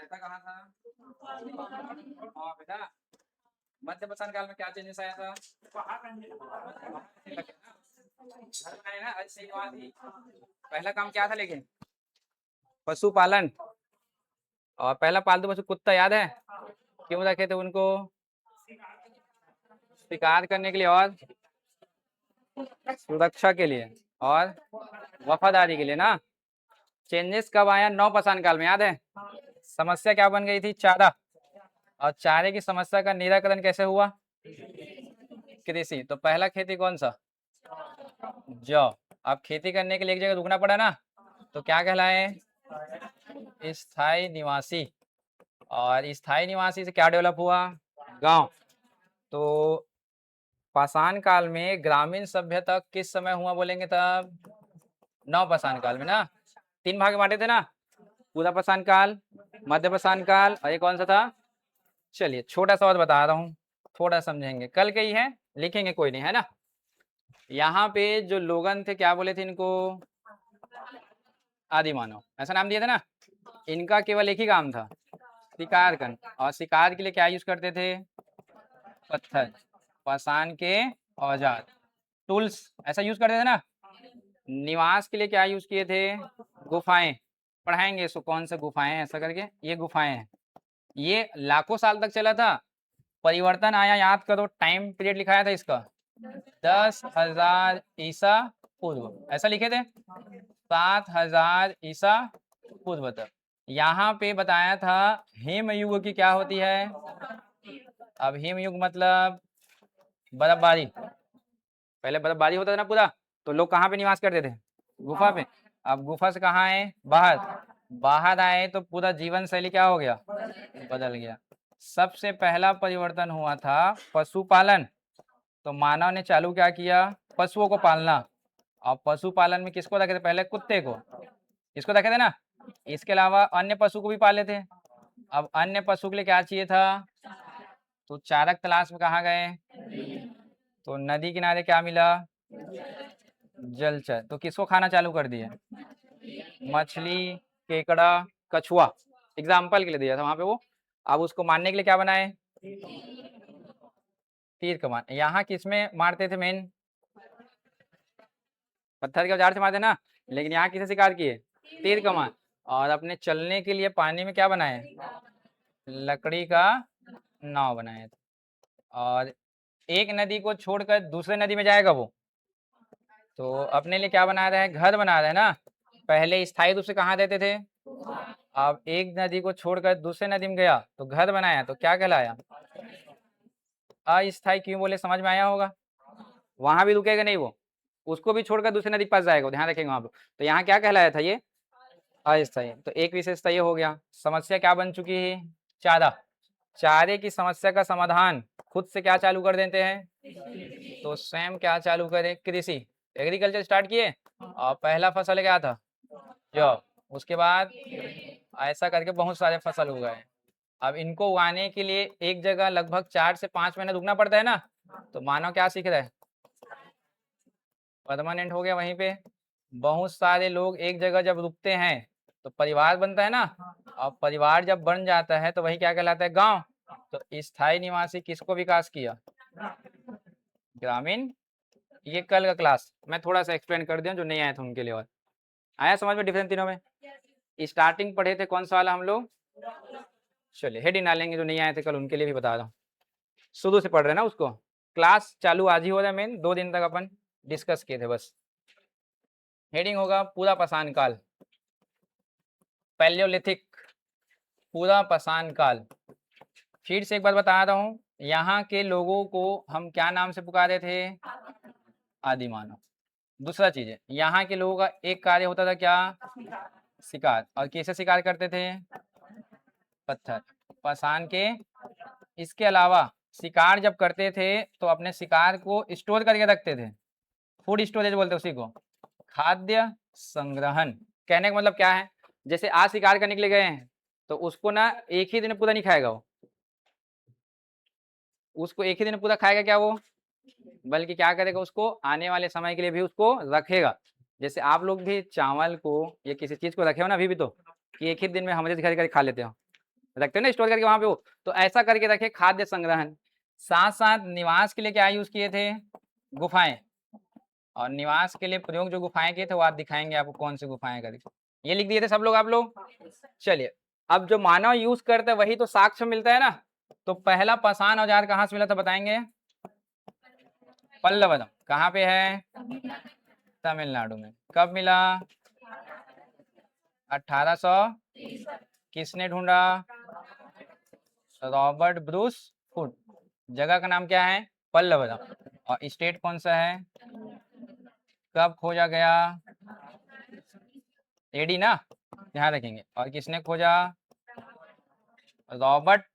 रहता कहाँ था? हाँ बेटा, मध्य पाषाण काल में क्या चेंजेस आया था? घर बनाए ना, ऐसे ही बात थी। पहला काम क्या था लेकिन? पशुपालन। और पहला पालतू पशु कुत्ता याद है? क्यों रखे थे उनको? शिकार करने के लिए और सुरक्षा के लिए और वफादारी के लिए ना। चेंजेस कब आया? नवपाषाण काल में, याद है? समस्या क्या बन गई थी? चारा। और चारे की समस्या का निराकरण कैसे हुआ? कृषि। तो पहला खेती कौन सा? जौ। अब खेती करने के लिए एक जगह रुकना पड़ा ना, तो क्या कहलाए? स्थायी निवासी। और स्थायी निवासी से क्या डेवलप हुआ? गांव। तो पाषाण काल में ग्रामीण सभ्यता किस समय हुआ बोलेंगे तब? नवपाषाण काल में ना। 3 भाग में बांटे थे ना, पूरा पाषाण काल, मध्य पाषाण काल और ये कौन सा था? चलिए छोटा सा और बता रहा हूँ, थोड़ा समझेंगे, कल के ही है, लिखेंगे कोई नहीं, है ना। यहाँ पे जो लोगन थे क्या बोले थे इनको? आदि मानव, ऐसा नाम दिया था ना। इनका केवल एक ही काम था, शिकार करना। और शिकार के लिए क्या यूज करते थे? पत्थर, पाषाण के औजार, टूल्स, ऐसा यूज करते थे ना। निवास के लिए क्या यूज किए थे? गुफाएं। पढ़ाएंगे इसको कौन से गुफाएं हैं, ऐसा करके। ये गुफाएं हैं, ये लाखों साल तक चला था। परिवर्तन आया, याद करो, टाइम पीरियड लिखाया था इसका 10,000 ईसा पूर्व, ऐसा लिखे थे। 7,000 ईसा पूर्व तक। यहाँ पे बताया था हिम युग की क्या होती है। अब हिम युग मतलब बर्फबारी। पहले बर्फबारी होता था ना पूरा, तो लोग कहाँ पे निवास करते थे? गुफा पे। अब गुफा से कहाँ आए? बाहर। बाहर आए तो पूरा जीवन शैली क्या हो गया? बदल गया। सबसे पहला परिवर्तन हुआ था पशुपालन। तो मानव ने चालू क्या किया? पशुओं को पालना। और पशुपालन में किसको रखे थे? पहले कुत्ते को, इसको रखे थे ना। इसके अलावा अन्य पशु को भी पाले थे। अब अन्य पशु के लिए क्या चाहिए था? तो चारक तलाश में कहाँ गए? तो नदी किनारे क्या मिला? जलचर। तो किसको खाना चालू कर दिया? मछली, केकड़ा, कछुआ, एग्जाम्पल के लिए दिया था वहां पे वो। अब उसको मारने के लिए क्या बनाए? तीर कमान। यहाँ किसमें मारते थे मेन? पत्थर के औजार से मारते ना, लेकिन यहाँ किसे शिकार किए? तीर कमान। और अपने चलने के लिए पानी में क्या बनाए? लकड़ी का नाव बनाए थे। और एक नदी को छोड़कर दूसरे नदी में जाएगा वो, तो अपने लिए क्या बना रहा है? घर बना रहा है ना। पहले स्थायी रूप से कहाँ रहते थे? अब एक नदी को छोड़कर दूसरे नदी में गया तो घर बनाया, तो क्या कहलाया? अस्थायी। क्यों बोले? समझ में आया होगा। वहां भी रुकेगा नहीं वो, उसको भी छोड़कर दूसरे नदी के पास जाएगा, ध्यान रखेंगे वहां पर। तो यहाँ क्या कहलाया था? ये अस्थायी। तो एक विशेषता ये हो गया। समस्या क्या बन चुकी है? चारा। चारे की समस्या का समाधान खुद से क्या चालू कर देते हैं? तो स्वयं क्या चालू करें? कृषि, एग्रीकल्चर स्टार्ट किए। और पहला फसल क्या था? जौ। उसके बाद ऐसा करके बहुत सारे फसल उगाए। अब इनको उगाने के लिए एक जगह लगभग 4 से 5 महीने रुकना पड़ता है ना। तो मानव क्या सीख रहा है? परमानेंट हो गया वहीं पे। बहुत सारे लोग एक जगह जब रुकते हैं तो परिवार बनता है ना। और परिवार जब बन जाता है तो वही क्या कहलाता है? गांव। तो स्थायी निवासी किसको विकास किया? ग्रामीण। ये कल का क्लास मैं थोड़ा सा एक्सप्लेन कर दिया जो नहीं आया था उनके लिए। और आया समझ में डिफरेंस तीनों में? स्टार्टिंग पढ़े थे कौन सा वाला हम लोग? चलिए हेडिंग डालेंगे, जो नहीं आए थे कल उनके लिए भी बता रहा हूँ। शुरू से पढ़ रहे ना उसको। क्लास चालू आज ही हो रहा है, मेन 2 दिन तक अपन डिस्कस किए थे बस। हेडिंग होगा पूरा पाषाण काल, पैलियोलिथिक, पूरा पाषाण काल। फिर से एक बार बता रहा हूँ, यहाँ के लोगों को हम क्या नाम से पुकारे थे? आदि मानव। दूसरा चीज है, यहाँ के लोगों का एक कार्य होता था क्या? शिकार। और कैसे शिकार करते थे? पत्थर, पाषाण के। इसके अलावा शिकार जब करते थे तो अपने शिकार को स्टोर करके रखते थे, फूड स्टोरेज बोलते हैं उसी को। खाद्य संग्रहण, कहने का मतलब क्या है? जैसे आज शिकार करने के लिए गए हैं तो उसको ना एक ही दिन पूरा नहीं खाएगा वो, उसको एक ही दिन पूरा खाएगा क्या वो? बल्कि क्या करेगा? उसको आने वाले समय के लिए भी उसको रखेगा। जैसे आप लोग भी चावल को या किसी चीज को रखे हो ना अभी भी, तो कि एक ही दिन में हमारे घर कर खा लेते हो, रखते हैं ना स्टोर करके वहां पे वो, तो ऐसा करके रखे खाद्य संग्रहण। साथ साथ निवास के लिए क्या यूज किए थे, गुफाएं, और निवास के लिए प्रयोग जो गुफाएं किए थे वो आप दिखाएंगे आपको कौन सी गुफाएं करके, ये लिख दिए थे सब लोग आप लोग। चलिए अब जो मानव यूज करते हैं वही तो साक्ष्य मिलता है ना, तो पहला पाषाण औजार कहाँ से मिला था बताएंगे, पल्लवदम, कहाँ पे है, तमिलनाडु में। कब मिला, 1800, किसने ढूंढा, रॉबर्ट ब्रूस हुड। जगह का नाम क्या है, पल्लवदम, और स्टेट कौन सा है, कब खोजा गया, एडी ना, ध्यान रखेंगे। और किसने खोजा, रॉबर्ट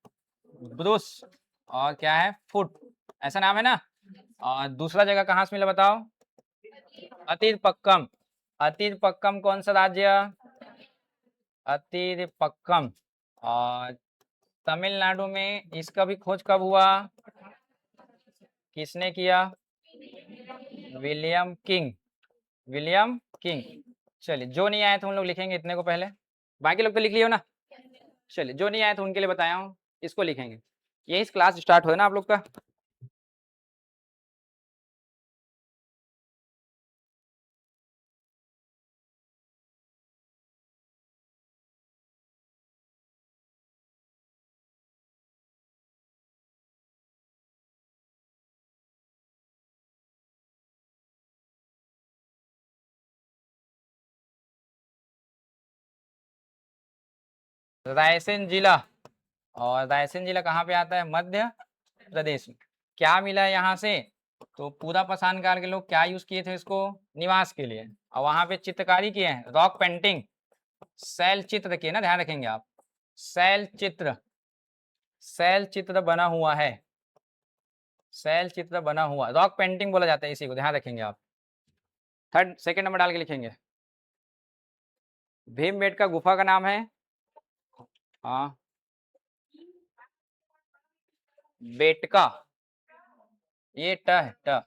ब्रूस, और क्या है, फुट, ऐसा नाम है ना। और दूसरा जगह कहाँ से मिला बताओ, अतिरपक्कम। अतिरपक्कम कौन सा राज्य, अतिरपक्कम। और तमिलनाडु में इसका भी खोज कब हुआ, किसने किया, विलियम किंग, विलियम किंग। चलिए जो नहीं आए तो हम लोग लिखेंगे इतने को पहले, बाकी लोग तो लिख लियो ना। चलिए जो नहीं आए तो उनके लिए बताया हूँ, इसको लिखेंगे, यही क्लास स्टार्ट हो ना आप लोग का। रायसेन जिला, और रायसेन जिला कहाँ पे आता है, मध्य प्रदेश में। क्या मिला है यहाँ से, तो पूरा पाषाण काल के लोग क्या यूज किए थे इसको, निवास के लिए, और वहां पे चित्रकारी किए हैं, रॉक पेंटिंग, शैल चित्र किए ना, ध्यान रखेंगे आप, शैल चित्र, शैल चित्र बना हुआ है, शैल चित्र बना हुआ, रॉक पेंटिंग बोला जाता है इसी को, ध्यान रखेंगे आप। थर्ड सेकंड नंबर डाल के लिखेंगे। भीमबेटका गुफा का नाम है, हाँ, बेटका, ये ट है, ट,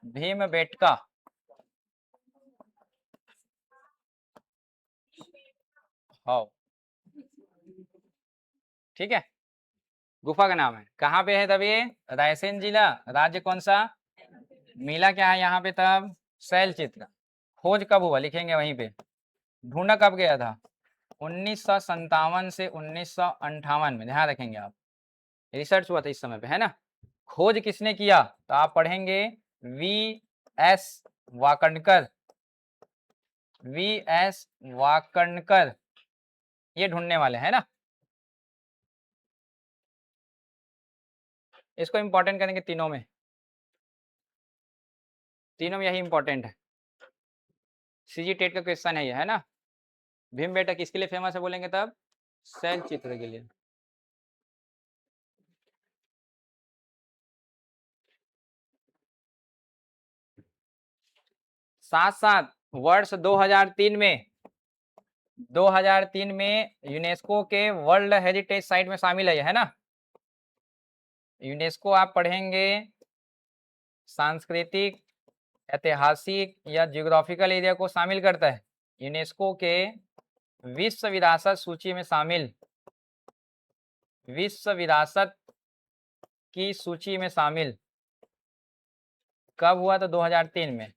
भीम बेटका, हाँ ठीक है, गुफा का नाम है। कहाँ पे है तब ये, रायसेन जिला, राज्य कौन सा, मिला क्या है यहाँ पे तब, शैल चित्र। खोज कब हुआ लिखेंगे वहीं पे, ढूंढा कब गया था, 1957 से 1958 में, ध्यान रखेंगे आप, रिसर्च हुआ था इस समय पे, है ना। खोज किसने किया, तो आप पढ़ेंगे V S Wakankar, V S Wakankar, ये ढूंढने वाले हैं ना। इसको इंपॉर्टेंट करेंगे तीनों में, तीनों में यही इंपॉर्टेंट है, सीजी टेट का क्वेश्चन है ये, है ना। भीमबेटका किसके लिए फेमस है बोलेंगे तब, शैल चित्र के लिए। साथ साथ वर्ष 2003 में, 2003 में यूनेस्को के वर्ल्ड हेरिटेज साइट में शामिल है ना। यूनेस्को आप पढ़ेंगे सांस्कृतिक, ऐतिहासिक या जियोग्राफिकल एरिया को शामिल करता है। यूनेस्को के विश्व विरासत सूची में शामिल, विश्व विरासत की सूची में शामिल कब हुआ, तो 2003 में।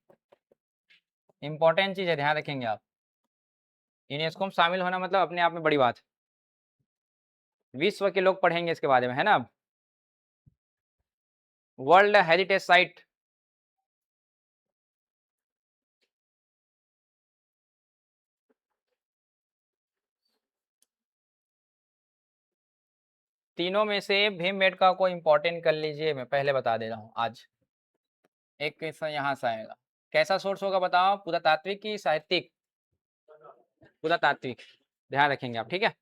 इंपॉर्टेंट चीज है, ध्यान रखेंगे आप, यूनेस्को में शामिल होना मतलब अपने आप में बड़ी बात है। विश्व के लोग पढ़ेंगे इसके बारे में, है ना। वर्ल्ड हेरिटेज साइट, तीनों में से भीमबेटका को इंपॉर्टेंट कर लीजिए, मैं पहले बता दे रहा हूँ आज। एक क्वेश्चन यहाँ से आएगा, कैसा सोर्स होगा बताओ, पुरातात्विक की साहित्यिक, पुरातात्विक, ध्यान रखेंगे आप, ठीक है।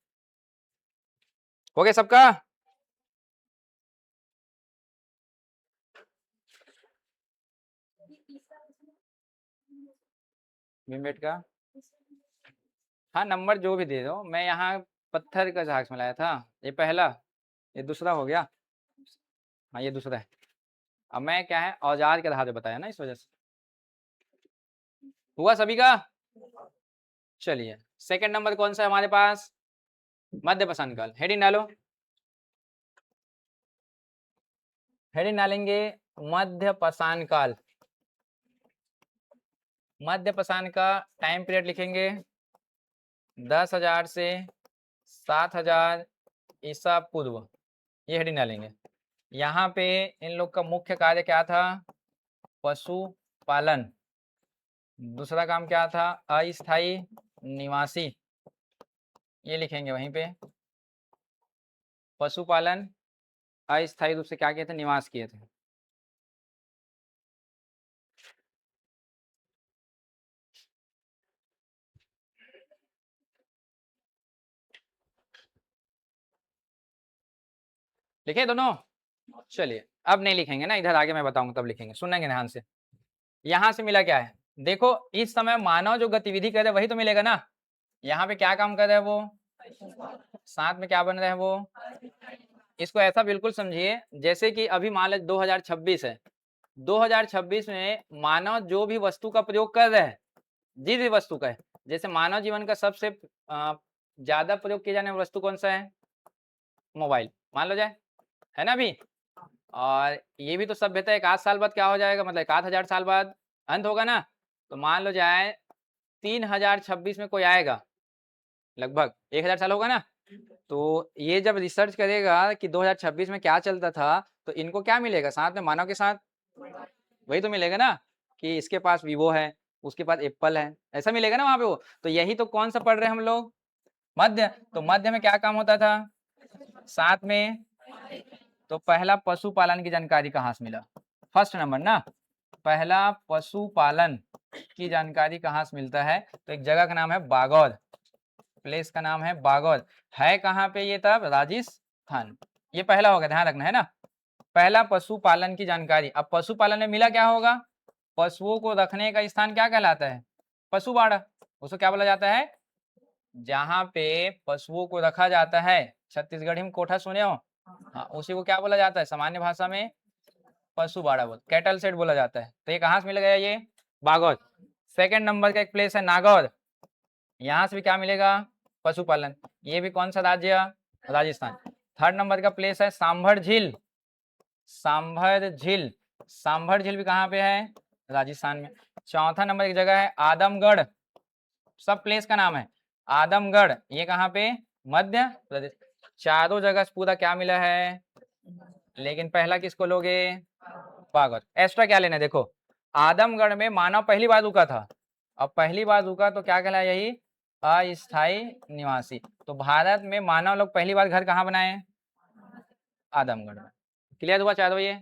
हो गया सबका, भीमबेटका, हाँ नंबर जो भी दे दो, मैं यहाँ पत्थर का जहाज में लाया था, ये पहला, ये दूसरा हो गया, हाँ ये दूसरा है। अब मैं क्या है, औजार के आधार पे बताया ना, इस वजह से हुआ सभी का। चलिए सेकंड नंबर कौन सा है हमारे पास, मध्य पाषाण काल। हेडिंग डालो, हेडिंग डालेंगे मध्य पाषाण काल। मध्य पाषाण का टाइम पीरियड लिखेंगे 10,000 से 7,000 ईसा पूर्व, ये हेडिंग डालेंगे। यहाँ पे इन लोग का मुख्य कार्य क्या था? पशु पालन। दूसरा काम क्या था? अस्थायी निवासी, ये लिखेंगे वहीं पे। पशुपालन, अस्थायी रूप से क्या किए थे? निवास किए थे। लिखे दोनों? चलिए अब नहीं लिखेंगे ना, इधर आगे मैं बताऊंगा तब लिखेंगे, सुनेंगे ध्यान से। यहाँ से मिला क्या है? देखो इस समय मानव जो गतिविधि कर रहे हैं वही तो मिलेगा ना। यहाँ पे क्या काम कर रहे हैं वो? साथ में क्या बन रहे हैं वो? इसको ऐसा बिल्कुल समझिए जैसे कि अभी मान लो 2026 है, 2026 में मानव जो भी वस्तु का प्रयोग कर रहे हैं, जिस भी वस्तु का है, जैसे मानव जीवन का सबसे ज्यादा प्रयोग किया जाने वाला वस्तु कौन सा है? मोबाइल मान लो जाए, है ना अभी। और ये भी तो सभ्यता एक आध साल बाद क्या हो जाएगा, मतलब 1,000 साल बाद अंत होगा ना। तो मान लो जाए 3026 में कोई आएगा, लगभग 1,000 साल होगा ना। तो ये जब रिसर्च करेगा कि 2026 में क्या चलता था, तो इनको क्या मिलेगा साथ में? मानव के साथ वही तो मिलेगा ना, कि इसके पास वीवो है, उसके पास एप्पल है, ऐसा मिलेगा ना वहां पे वो। तो यही तो कौन सा पढ़ रहे हैं हम लोग? मध्य। तो मध्य में क्या काम होता था? साथ में। तो पहला पशुपालन की जानकारी कहाँ से मिला? फर्स्ट नंबर ना, पहला पशुपालन की जानकारी कहाँ से मिलता है? तो एक जगह का नाम है बागौर, प्लेस का नाम है बागौर। है कहाँ पे ये? तब राजस्थान। ये पहला होगा, ध्यान रखना है ना। पहला पशुपालन की जानकारी। अब पशुपालन में मिला क्या होगा? पशुओं को रखने का स्थान क्या कहलाता है? पशुबाड़ा। उसको क्या बोला जाता है? जहाँ पे पशुओं को रखा जाता है, छत्तीसगढ़ी में कोठा सुने हो? हाँ, उसी को क्या बोला जाता है सामान्य भाषा में? पशुबाड़ा बोल, कैटल शेड बोला जाता है। तो ये कहाँ से मिल गया? ये बागौर। सेकंड नंबर का एक प्लेस है नागौर, यहाँ से भी क्या मिलेगा? पशुपालन। ये भी कौन सा राज्य? राजस्थान। थर्ड नंबर का प्लेस है सांभर झील, सांभर झील। सांभर झील भी कहाँ पे है? राजस्थान में। चौथा नंबर एक जगह है आदमगढ़, सब प्लेस का नाम है आदमगढ़, ये कहाँ पे? मध्य प्रदेश। चारों जगह से पूरा क्या मिला है? लेकिन पहला किसको लोगे? बागौर। एक्स्ट्रा क्या लेना है? देखो आदमगढ़ में मानव पहली बार रुका था, अब पहली बार रुका तो क्या कहला? यही अस्थायी निवासी। तो भारत में मानव लोग पहली बार घर कहाँ बनाए? आदमगढ़ में। क्लियर हुआ चारों? ये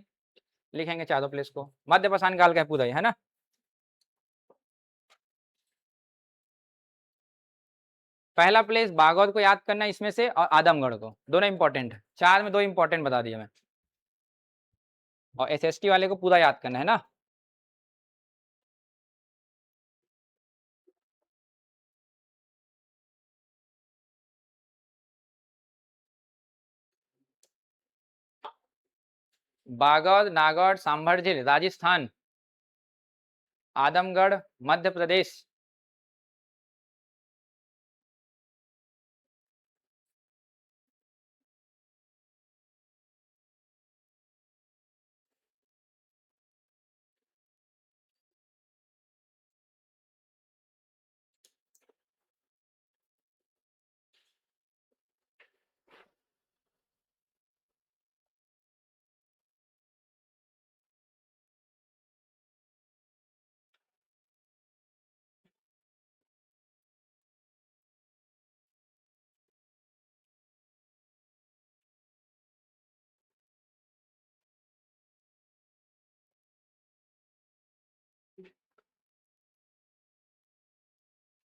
लिखेंगे चारों प्लेस को, मध्य पाषाण काल का पूरा, है ना। पहला प्लेस बागौर को याद करना इसमें से, और आदमगढ़ को, दोनों इंपॉर्टेंट है। चार में दो इंपॉर्टेंट बता दिया मैं। और एसएसटी वाले को पूरा याद करना है ना। बागौर, नागौर, सांभर झील राजस्थान, आदमगढ़ मध्य प्रदेश।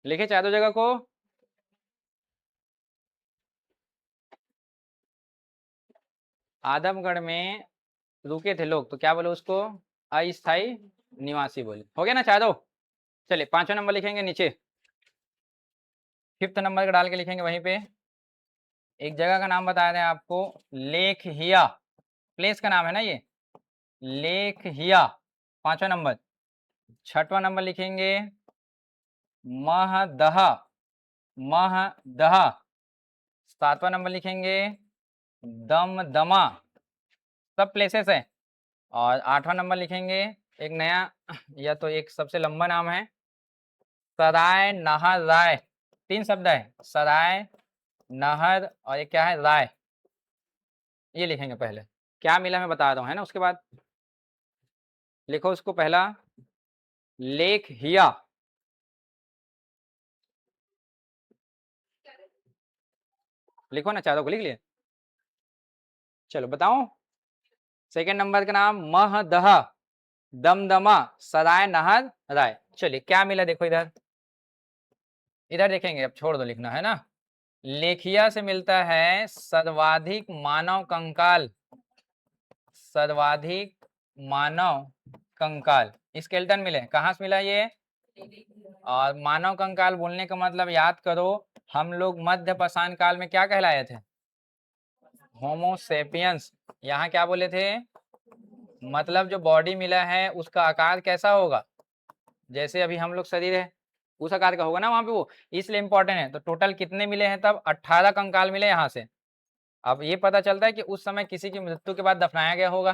लिखे चारों जगह को। आदमगढ़ में रुके थे लोग तो क्या बोले उसको? अस्थायी निवासी बोले। हो गया ना चारों? चलिए पांचवा नंबर लिखेंगे नीचे, फिफ्थ नंबर का डाल के लिखेंगे वहीं पे। एक जगह का नाम बता रहे हैं आपको, लेखहिया, प्लेस का नाम है ना ये, लेखहिया, पांचवा नंबर। छठवां नंबर लिखेंगे महदह, महदह 7वां नंबर लिखेंगे दमदमा, सब प्लेसेस है। और 8वां नंबर लिखेंगे एक नया, या तो एक सबसे लंबा नाम है सराय नहर राय, 3 शब्द है, सराय नहर और ये क्या है, राय। ये लिखेंगे पहले, क्या मिला मैं बता रहा हूँ, है ना। उसके बाद लिखो उसको पहला, लेख हिया, लिखो ना, चारों को लिख लिए। चलो बताओ। सेकंड नंबर का नाम महदह, दमदमा, सराय नहर राय। चलिए क्या मिला देखो इधर, इधर देखेंगे, अब छोड़ दो लिखना, है ना। लेखिया से मिलता है सर्वाधिक मानव कंकाल, सर्वाधिक मानव कंकाल, स्केलेटन मिले, कहाँ से मिला ये। और मानव कंकाल बोलने का मतलब याद करो, हम लोग मध्य पाषाण काल में क्या कहलाए थे, होमोसेपियंस। यहाँ क्या बोले थे, मतलब जो बॉडी मिला है उसका आकार कैसा होगा, जैसे अभी हम लोग शरीर है उस आकार का होगा ना वहां पे वो, इसलिए इंपॉर्टेंट है। तो टोटल कितने मिले हैं तब, 18 कंकाल मिले यहाँ से। अब ये पता चलता है कि उस समय किसी की मृत्यु के बाद दफनाया गया होगा,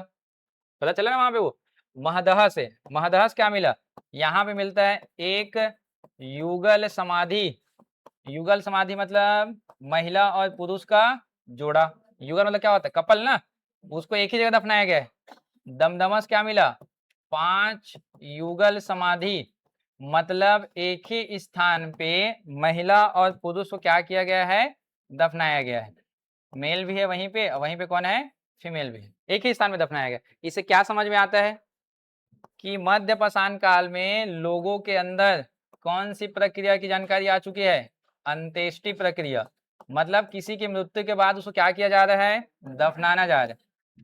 पता चला ना वहां पे वो। महदह से, महदह से क्या मिला, यहाँ पे मिलता है एक युगल समाधि, युगल समाधि मतलब महिला और पुरुष का जोड़ा, युगल मतलब क्या होता है, कपल ना, उसको एक ही जगह दफनाया गया है। दमदमा से क्या मिला, 5 युगल समाधि, मतलब एक ही स्थान पे महिला और पुरुष को क्या किया गया है, दफनाया गया है। मेल भी है वहीं पे, और वहीं पे कौन है, फीमेल भी है, एक ही स्थान में दफनाया गया। इससे क्या समझ में आता है कि मध्य पाषाण काल में लोगों के अंदर कौन सी प्रक्रिया की जानकारी आ चुकी है, अंत्येष्टि प्रक्रिया, मतलब किसी की मृत्यु के बाद उसको क्या किया जा रहा है, दफनाना जा रहा है।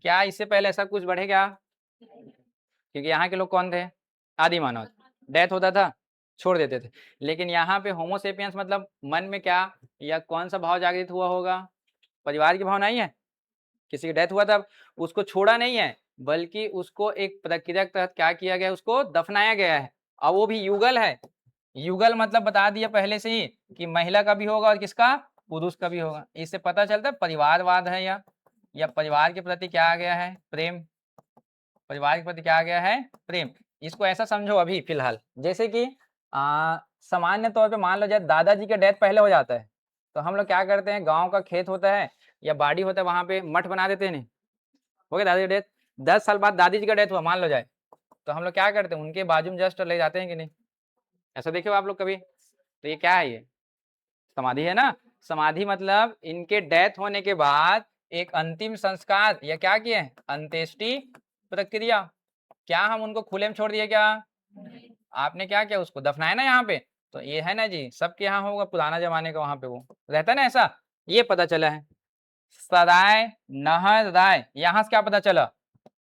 क्या इससे पहले ऐसा कुछ बढ़े क्या, क्योंकि यहाँ के लोग कौन थे, आदि मानव, डेथ होता था छोड़ देते थे। लेकिन यहाँ पे होमोसेपियंस मतलब मन में क्या या कौन सा भाव जागृत हुआ होगा, परिवार की भावना ही है, किसी की डेथ हुआ तब उसको छोड़ा नहीं है, बल्कि उसको एक प्रक्रिया के तहत क्या किया गया, उसको दफनाया गया है। और वो भी युगल है, युगल मतलब बता दिया पहले से ही कि महिला का भी होगा और किसका, पुरुष का भी होगा। इससे पता चलता है परिवारवाद है, या परिवार के प्रति क्या आ गया है, प्रेम, परिवार के प्रति क्या आ गया है, प्रेम। इसको ऐसा समझो अभी फिलहाल, जैसे कि सामान्य तौर पे मान लो जाए दादाजी का डेथ पहले हो जाता है, तो हम लोग क्या करते हैं, गांव का खेत होता है या बाड़ी होता है, वहां पे मठ बना देते हैं, नहीं हो गया दादाजी का डेथ, 10 साल बाद दादी जी का डेथ हुआ मान लो जाए, तो हम लोग क्या करते हैं, उनके बाजू में जस्ट ले जाते हैं कि नहीं, ऐसा देखे हो आप लोग कभी। तो ये क्या है, ये समाधि है ना। समाधि मतलब इनके डेथ होने के बाद एक अंतिम संस्कार या क्या किए, अंत्येष्टि प्रक्रिया। क्या हम उनको खुले में छोड़ दिए क्या, आपने क्या किया, उसको दफनाया ना यहाँ पे। तो ये है ना जी, सबके यहाँ होगा, पुराना जमाने का वहां पे वो रहता ना ऐसा, ये पता चला है। सराय नहर राय, यहाँ से क्या पता चला,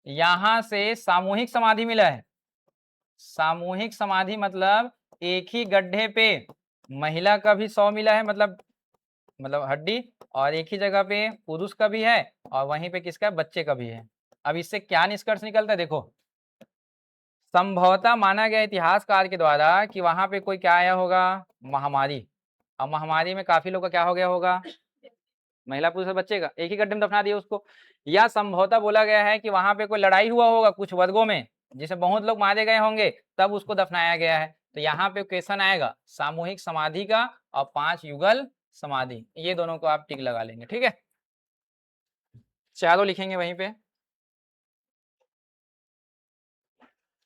यहाँ से सामूहिक समाधि मिला है। सामूहिक समाधि मतलब एक ही गड्ढे पे महिला का भी 100 मिला है, मतलब हड्डी, और एक ही जगह पे पुरुष का भी है, और वहीं पे किसका, बच्चे का भी है। अब इससे क्या निष्कर्ष निकलता है देखो, संभवतः माना गया इतिहासकार के द्वारा कि वहां पे कोई क्या आया होगा, महामारी, और महामारी में काफी लोग का क्या हो गया होगा, महिला पुरुष और बच्चे का, एक ही गड्ढे में दफना दिया उसको। या संभवतः बोला गया है कि वहां पे कोई लड़ाई हुआ होगा कुछ वर्गों में, जिसमें बहुत लोग मारे गए होंगे, तब उसको दफनाया गया है। तो यहाँ पे क्वेश्चन आएगा सामूहिक समाधि का और 5 युगल समाधि, ये दोनों को आप टिक लगा लेंगे, ठीक है। चारों लिखेंगे वहीं पे।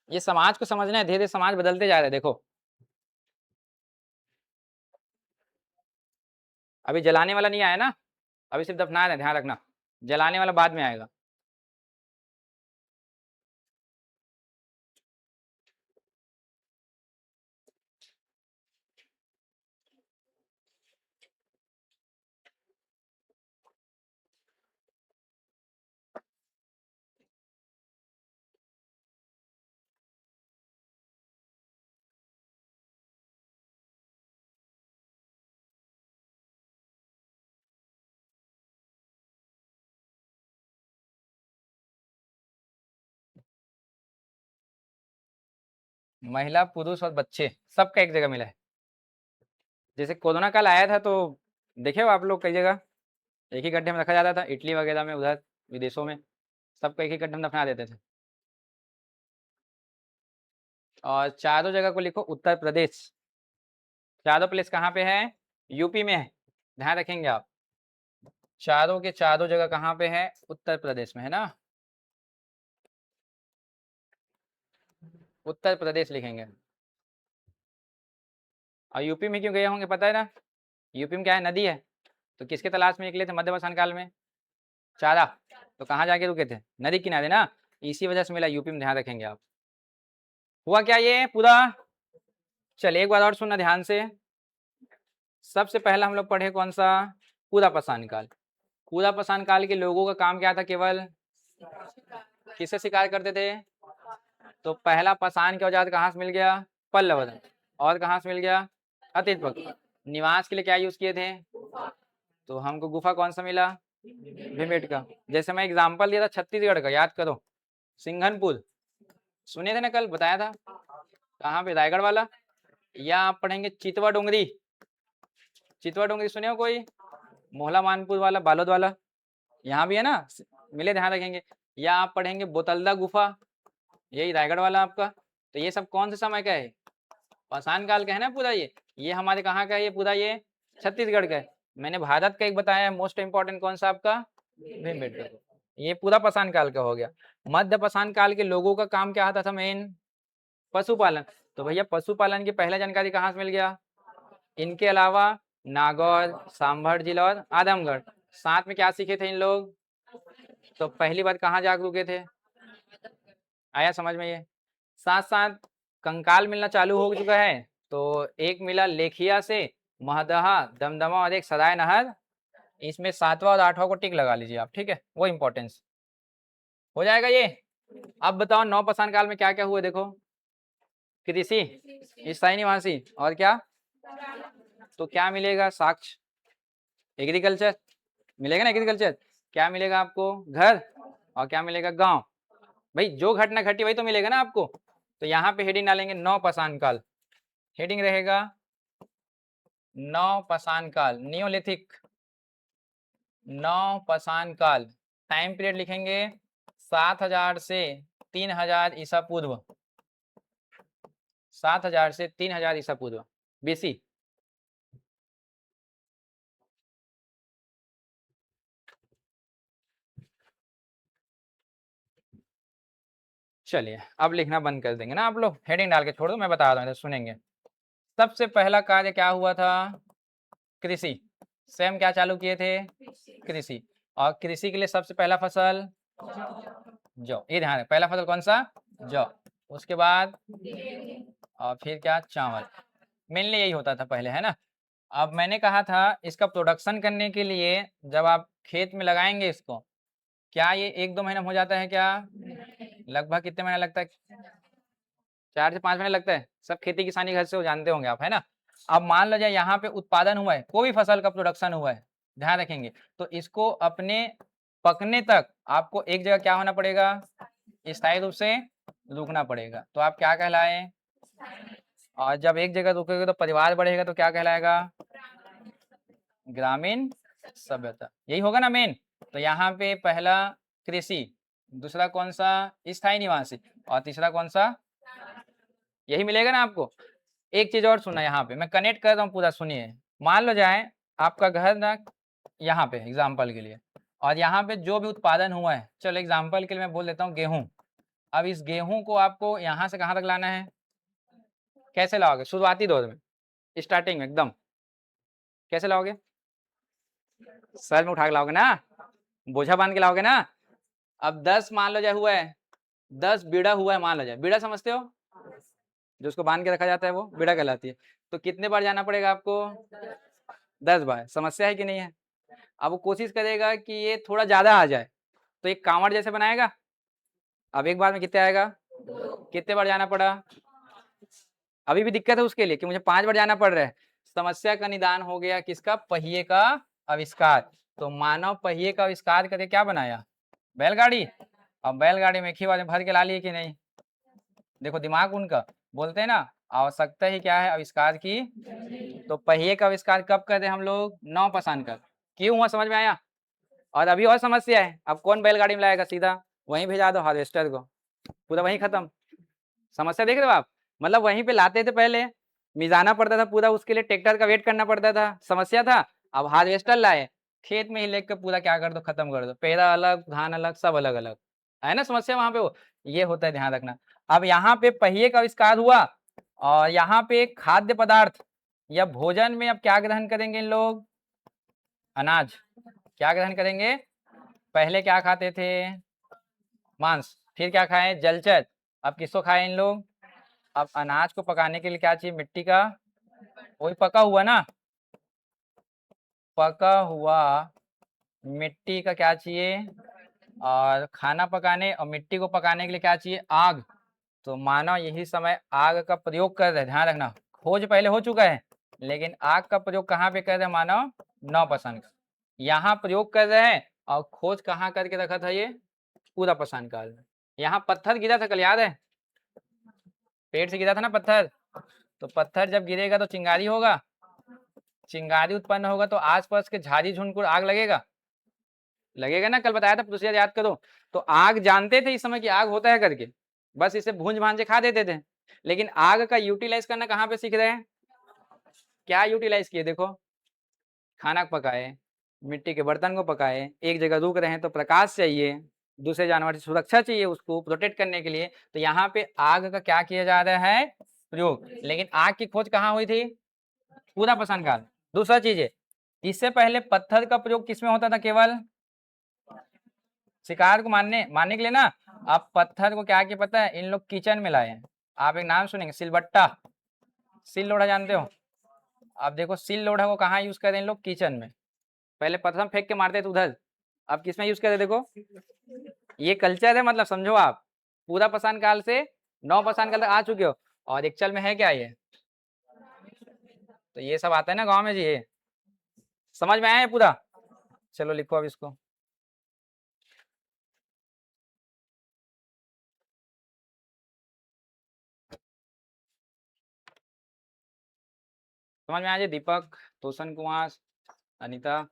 ये समाज को समझना है, धीरे धीरे समाज बदलते जा रहे हैं देखो। अभी जलाने वाला नहीं आया ना, अभी सिर्फ दफना रहे, ध्यान रखना, जलाने वाला बाद में आएगा। महिला पुरुष और बच्चे सबका एक जगह मिला है। जैसे कोरोना काल आया था तो देखे हो आप लोग कई जगह एक ही गड्ढे में रखा जाता था, इटली वगैरह में, उधर विदेशों में सबको एक ही गड्ढे में दफना देते थे। और चारों जगह को लिखो उत्तर प्रदेश। चारों प्लेस कहाँ पे है? यूपी में है, ध्यान रखेंगे आप। चारों के चारों जगह कहाँ पे है? उत्तर प्रदेश में है ना, उत्तर प्रदेश लिखेंगे। और यूपी में क्यों गए होंगे पता है ना? यूपी में क्या है? नदी है। तो किसके तलाश में निकले थे मध्यवसान काल में? चारा। तो कहाँ जाके रुके थे? नदी किनारे ना, इसी वजह से मिला यूपी में, ध्यान रखेंगे आप। हुआ क्या ये पूरा? चलिए एक बार और सुनना ध्यान से। सबसे पहला हम लोग पढ़े कौन सा? पूरा पाषाण काल। पूरा पाषाण काल के लोगों का काम क्या था? केवल किससे शिकार करते थे? तो पहला पाषाण के औजार कहाँ से मिल गया? पल्लव। और कहाँ से मिल गया? अतिपक। निवास के लिए क्या यूज किए थे? तो हमको गुफा कौन सा मिला? भिमेटका। जैसे मैं एग्जांपल दिया था छत्तीसगढ़ का, याद करो, सिंघनपुर, सुने थे ना, कल बताया था। कहाँ पे? रायगढ़ वाला। या आप पढ़ेंगे चितवा डोंगरी। चितवा डोंगरी सुने हो कोई? मोहला मानपुर वाला, बालोद वाला, यहाँ भी है ना, मिले, ध्यान रखेंगे। या आप पढ़ेंगे बोतलदा गुफा, यही रायगढ़ वाला आपका। तो ये सब कौन से समय का है? पाषाण काल का है ना पूरा। ये हमारे कहाँ का है? ये पूरा ये छत्तीसगढ़ का है। मैंने भारत का एक बताया है, मोस्ट इंपॉर्टेंट कौन सा आपका? भीमबेटका। ये पूरा पाषाण काल का हो गया। मध्य पाषाण काल के लोगों का काम क्या आता था? मेन पशुपालन। तो भैया पशुपालन की पहला जानकारी कहाँ से मिल गया? इनके अलावा नागौर, सांभर जिला और आदमगढ़, साथ में क्या सीखे थे इन लोग? तो पहली बार कहाँ जाकर रुके थे? आया समझ में? ये साथ साथ कंकाल मिलना चालू हो चुका है। तो एक मिला लेखिया से, महदहा, दमदमा और एक सराय नहर। इसमें 7वां और 8वां को टिक लगा लीजिए आप, ठीक है, वो इंपॉर्टेंस हो जाएगा ये। अब बताओ नौ पाषाण काल में क्या क्या हुआ? देखो, कृषि, स्थायी निवासी, और क्या? तो क्या मिलेगा? साक्ष्य, एग्रीकल्चर मिलेगा ना, एग्रीकल्चर। क्या मिलेगा आपको? घर। और क्या मिलेगा? गांव। भाई जो घटना घटी वही तो मिलेगा ना आपको। तो यहाँ पे हेडिंग डालेंगे नौ पाषाण काल, हेडिंग रहेगा नौ पाषाण काल, नियोलिथिक, नौ पाषाण काल। टाइम पीरियड लिखेंगे 7000 से 3000 ईसा पूर्व, 7000 से 3000 ईसा पूर्व, बीसी। चलिए अब लिखना बंद कर देंगे ना आप लोग, हेडिंग डाल के छोड़ दो, मैं बता रहा हूँ, सुनेंगे। सबसे पहला कार्य क्या हुआ था? कृषि। स्वयं क्या चालू किए थे? कृषि। और कृषि के लिए सबसे पहला फसल जौ, ये ध्यान है, पहला फसल कौन सा? जौ। उसके बाद और फिर क्या? चावल। मेनली यही होता था पहले, है ना। अब मैंने कहा था इसका प्रोडक्शन करने के लिए जब आप खेत में लगाएंगे इसको, क्या ये 1-2 महीना में हो जाता है क्या? लगभग कितने महीना लगता है? 4 से 5 महीने लगता है। सब खेती किसानी घर से हो, जानते होंगे आप, है ना। अब मान लो जाए यहाँ पे उत्पादन हुआ है, कोई भी फसल का प्रोडक्शन हुआ है, ध्यान रखेंगे, तो इसको अपने पकने तक आपको एक जगह क्या होना पड़ेगा? स्थायी रूप से रुकना पड़ेगा। तो आप क्या कहलाए? और जब एक जगह रुकेगा तो परिवार बढ़ेगा, तो क्या कहलाएगा? ग्रामीण सभ्यता, यही होगा ना मेन। तो यहाँ पे पहला कृषि, दूसरा कौन सा? स्थायी निवासी, और तीसरा कौन सा? यही मिलेगा ना आपको। एक चीज और सुना, यहाँ पे मैं कनेक्ट कर रहा हूँ पूरा, सुनिए। मान लो जाए आपका घर ना यहाँ पे एग्जाम्पल के लिए, और यहाँ पे जो भी उत्पादन हुआ है, चलो एग्जाम्पल के लिए मैं बोल देता हूँ गेहूं। अब इस गेहूं को आपको यहाँ से कहाँ तक लाना है? कैसे लाओगे शुरुआती दौर में, स्टार्टिंग में एकदम? कैसे लाओगे? सर में उठा के लाओगे ना, बोझा बांध के लाओगे ना। अब 10 मान लो जाए हुआ है, 10 बीड़ा हुआ है, मान लो जाए, बीड़ा समझते हो जो उसको बांध के रखा जाता है, वो बीड़ा कहलाती है। तो कितने बार जाना पड़ेगा आपको? 10 बार। समस्या है कि नहीं है? अब वो कोशिश करेगा कि ये थोड़ा ज्यादा आ जाए, तो एक कांवड़ जैसे बनाएगा। अब एक बार में कितने आएगा? कितने बार जाना पड़ा? अभी भी दिक्कत है उसके लिए कि मुझे 5 बार जाना पड़ रहा है। समस्या का निदान हो गया किसका? पहिए का आविष्कार। तो मानव पहिए का आविष्कार करके क्या बनाया? बैलगाड़ी। अब बैलगाड़ी में एक ही बार में भर के ला लिए कि नहीं? देखो दिमाग उनका, बोलते हैं ना, आवश्यकता ही क्या है? आविष्कार की। तो पहिए का आविष्कार कब करते हम लोग? नौ पाषाण काल। क्यों हुआ? समझ में आया? और अभी और समस्या है, अब कौन बैलगाड़ी में लाएगा, सीधा वहीं भेजा दो हार्वेस्टर को, पूरा वहीं खत्म। समस्या देख रहे हो आप, मतलब वहीं पे लाते थे पहले, मिजाना पड़ता था पूरा, उसके लिए ट्रैक्टर का वेट करना पड़ता था, समस्या था। अब हार्वेस्टर लाए, खेत में ही लेकर पूरा क्या कर दो, खत्म कर दो, पेड़ा अलग धान अलग सब अलग अलग, है ना समस्या वहां पे वो, ये होता है, ध्यान रखना। अब यहाँ पे पहिए का आविष्कार हुआ, और यहाँ पे खाद्य पदार्थ या भोजन में अब क्या ग्रहण करेंगे इन लोग, अनाज, क्या ग्रहण करेंगे, पहले क्या खाते थे, मांस, फिर क्या खाए, जलचर, अब किसको खाए इन लोग, अब अनाज को पकाने के लिए क्या चाहिए, मिट्टी का, वही पका हुआ ना, पका हुआ मिट्टी का क्या चाहिए, और खाना पकाने और मिट्टी को पकाने के लिए क्या चाहिए, आग। तो मानव यही समय आग का प्रयोग कर रहे हैं, ध्यान रखना, खोज पहले हो चुका है, लेकिन आग का प्रयोग कहाँ पे कर रहे हैं मानव, नवपाषाण का, यहाँ प्रयोग कर रहे हैं, और खोज कहाँ करके रखा था ये, पूरा पाषाण काल में। यहाँ पत्थर गिरा था कल, याद है, पेड़ से गिरा था ना पत्थर, तो पत्थर जब गिरेगा तो चिंगारी होगा, चिंगारी उत्पन्न होगा तो आसपास के झाड़ी झुंड को आग लगेगा, लगेगा ना, कल बताया था, प्रोसीजर याद करो। तो आग जानते थे इस समय कि आग होता है करके, बस इसे भूंज भांज के खा देते थे, लेकिन आग का यूटिलाइज करना कहाँ पे सीख रहे हैं, क्या यूटिलाइज किए, देखो, खाना पकाए, मिट्टी के बर्तन को पकाए, एक जगह रुक रहे हैं तो प्रकाश चाहिए, दूसरे जानवर से सुरक्षा चाहिए उसको प्रोटेक्ट करने के लिए, तो यहाँ पे आग का क्या किया जा रहा है, प्रयोग। लेकिन आग की खोज कहाँ हुई थी, पूरा पाषाण काल। दूसरा चीज है, इससे पहले पत्थर का प्रयोग किसमें होता था, केवल शिकार को मारने के लिए ना। अब पत्थर को क्या किया पता है, इन लोग किचन में लाए हैं, आप एक नाम सुनेंगे, सिलबट्टा, सिल लोढ़ा जानते हो, अब देखो सिल लोढ़ा को कहाँ यूज कर रहे हैं इन लोग, किचन में, पहले पत्थर हम फेंक के मारते थे उधर, अब किसमें यूज कर रहे, देखो, ये कल्चर है, मतलब समझो आप, पूरा पाषाण काल से नौ पाषाण काल तक आ चुके हो, और एक्चुअल में है क्या ये, तो ये सब आता है ना गाँव में जी, ये समझ में आया है पूरा, चलो लिखो अब इसको। समझ में आया जी, दीपक, तोशन कुमार, अनीता,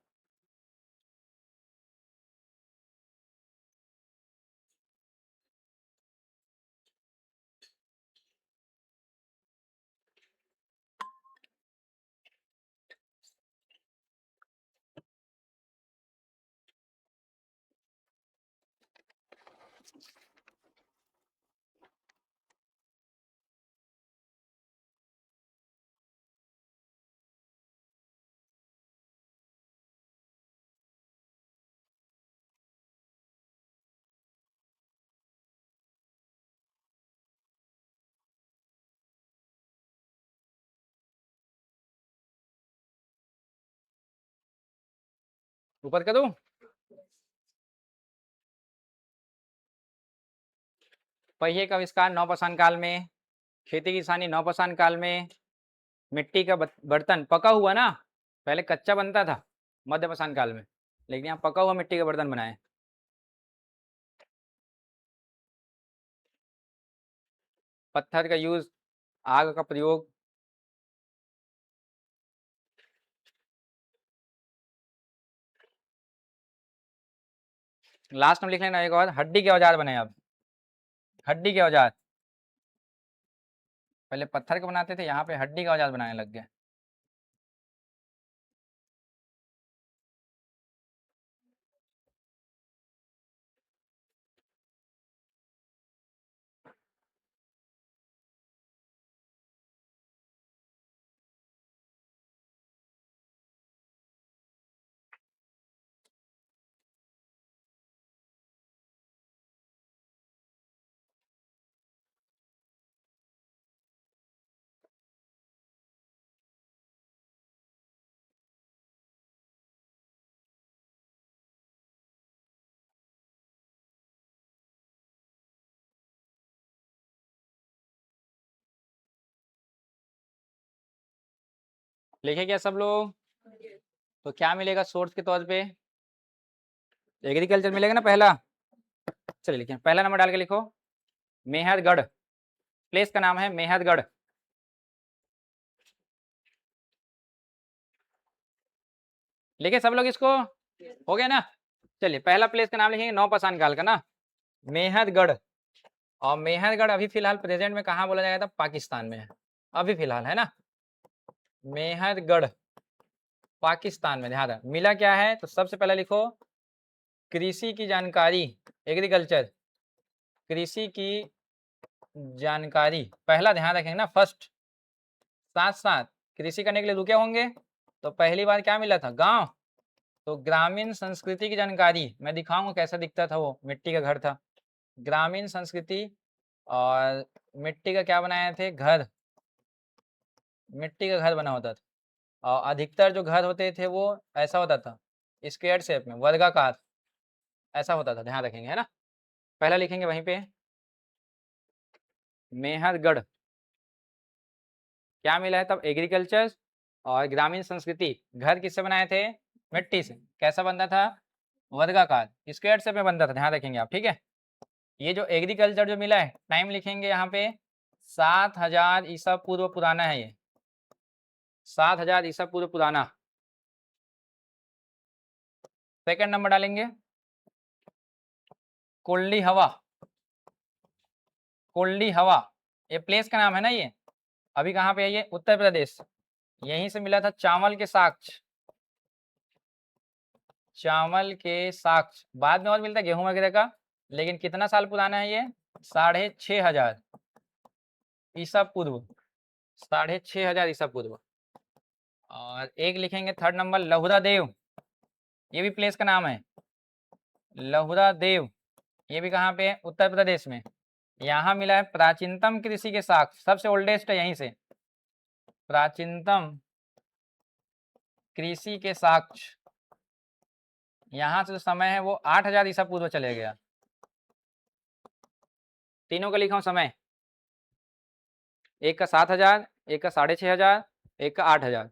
ऊपर कर दूं, पहिए का आविष्कार नवपाषाण काल में, खेती किसानी नवपाषाण काल में, मिट्टी का बर्तन पका हुआ ना, पहले कच्चा बनता था मध्यपाषाण काल में, लेकिन यहाँ पका हुआ मिट्टी का बर्तन बनाए, पत्थर का यूज, आग का प्रयोग, लास्ट में लिख लेना एक और, हड्डी के औजार बने, अब हड्डी के औजार, पहले पत्थर के बनाते थे, यहाँ पे हड्डी का औजार बनाने लग गए। लिखे क्या सब लोग, तो क्या मिलेगा सोर्स के तौर पे, एग्रीकल्चर मिलेगा ना पहला, चलिए लिखिए, पहला नंबर डाल के लिखो, मेहरगढ़, प्लेस का नाम है मेहरगढ़, लिखे सब लोग इसको, हो गया ना, चलिए पहला प्लेस का नाम लिखेंगे नौपाषाण काल का ना, मेहरगढ़। और मेहरगढ़ अभी फिलहाल प्रेजेंट में कहाँ बोला जाएगा? पाकिस्तान में है अभी फिलहाल, है ना। मेहरगढ़ पाकिस्तान में, ध्यान रख। मिला क्या है? तो सबसे पहले लिखो कृषि की जानकारी, एग्रीकल्चर, कृषि की जानकारी पहला ध्यान रखेंगे ना, फर्स्ट। साथ साथ कृषि करने के लिए रुके होंगे, तो पहली बार क्या मिला था? गांव। तो ग्रामीण संस्कृति की जानकारी मैं दिखाऊंगा कैसा दिखता था, वो मिट्टी का घर था। ग्रामीण संस्कृति और मिट्टी का क्या बनाए थे? घर, मिट्टी का घर बना होता था। और अधिकतर जो घर होते थे वो ऐसा होता था, स्क्वायर शेप में, वर्गाकार ऐसा होता था, ध्यान रखेंगे, है ना। पहला लिखेंगे वहीं पे मेहरगढ़। क्या मिला है तब? एग्रीकल्चर और ग्रामीण संस्कृति। घर किससे बनाए थे? मिट्टी से। कैसा बनता था? वर्गाकार, स्क्वायर शेप में बनता था, ध्यान रखेंगे आप, ठीक है। ये जो एग्रीकल्चर जो मिला है, टाइम लिखेंगे यहाँ पे 7000 ईसा पूर्व पुराना है ये, 7000 ईसा पूर्व पुराना। सेकंड नंबर डालेंगे कोल्डी हवा। कोल्डी हवा ये प्लेस का नाम है ना, ये अभी कहाँ पे है? ये उत्तर प्रदेश। यहीं से मिला था चावल के साक्ष्य, चावल के साक्ष्य। बाद में और मिलता है गेहूं वगैरह का, लेकिन कितना साल पुराना है ये? 6500 ईसा पूर्व, 6500 ईसा पूर्व। और एक लिखेंगे थर्ड नंबर लहुरा देव, ये भी प्लेस का नाम है, लहुरा देव। ये भी कहाँ पे है? उत्तर प्रदेश में। यहाँ मिला है प्राचीनतम कृषि के साक्ष्य, सबसे ओल्डेस्ट है यहीं से, प्राचीनतम कृषि के साक्ष्य। यहाँ से जो समय है वो 8000 ईसा पूर्व चले गया। तीनों का लिखा हूँ समय, एक का 7000, एक का 6500, एक का 8000।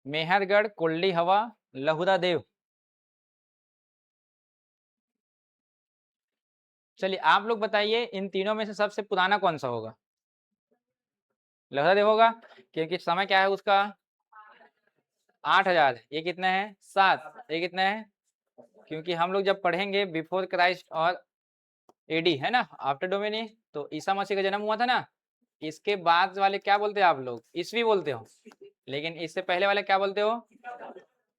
मेहरगढ़, कोल्डी हवा, लहुरा देव। चलिए आप लोग बताइए इन तीनों में से सबसे पुराना कौन सा होगा? लहुरा देव होगा, क्योंकि समय क्या है उसका? 8000। ये कितना है? 7। ये कितना है? क्योंकि हम लोग जब पढ़ेंगे बिफोर क्राइस्ट और एडी, है ना, आफ्टर डोमिनी, तो ईसा मसीह का जन्म हुआ था ना। इसके बाद वाले क्या बोलते हैं आप लोग? ईसवी बोलते हो। लेकिन इससे पहले वाले क्या बोलते हो?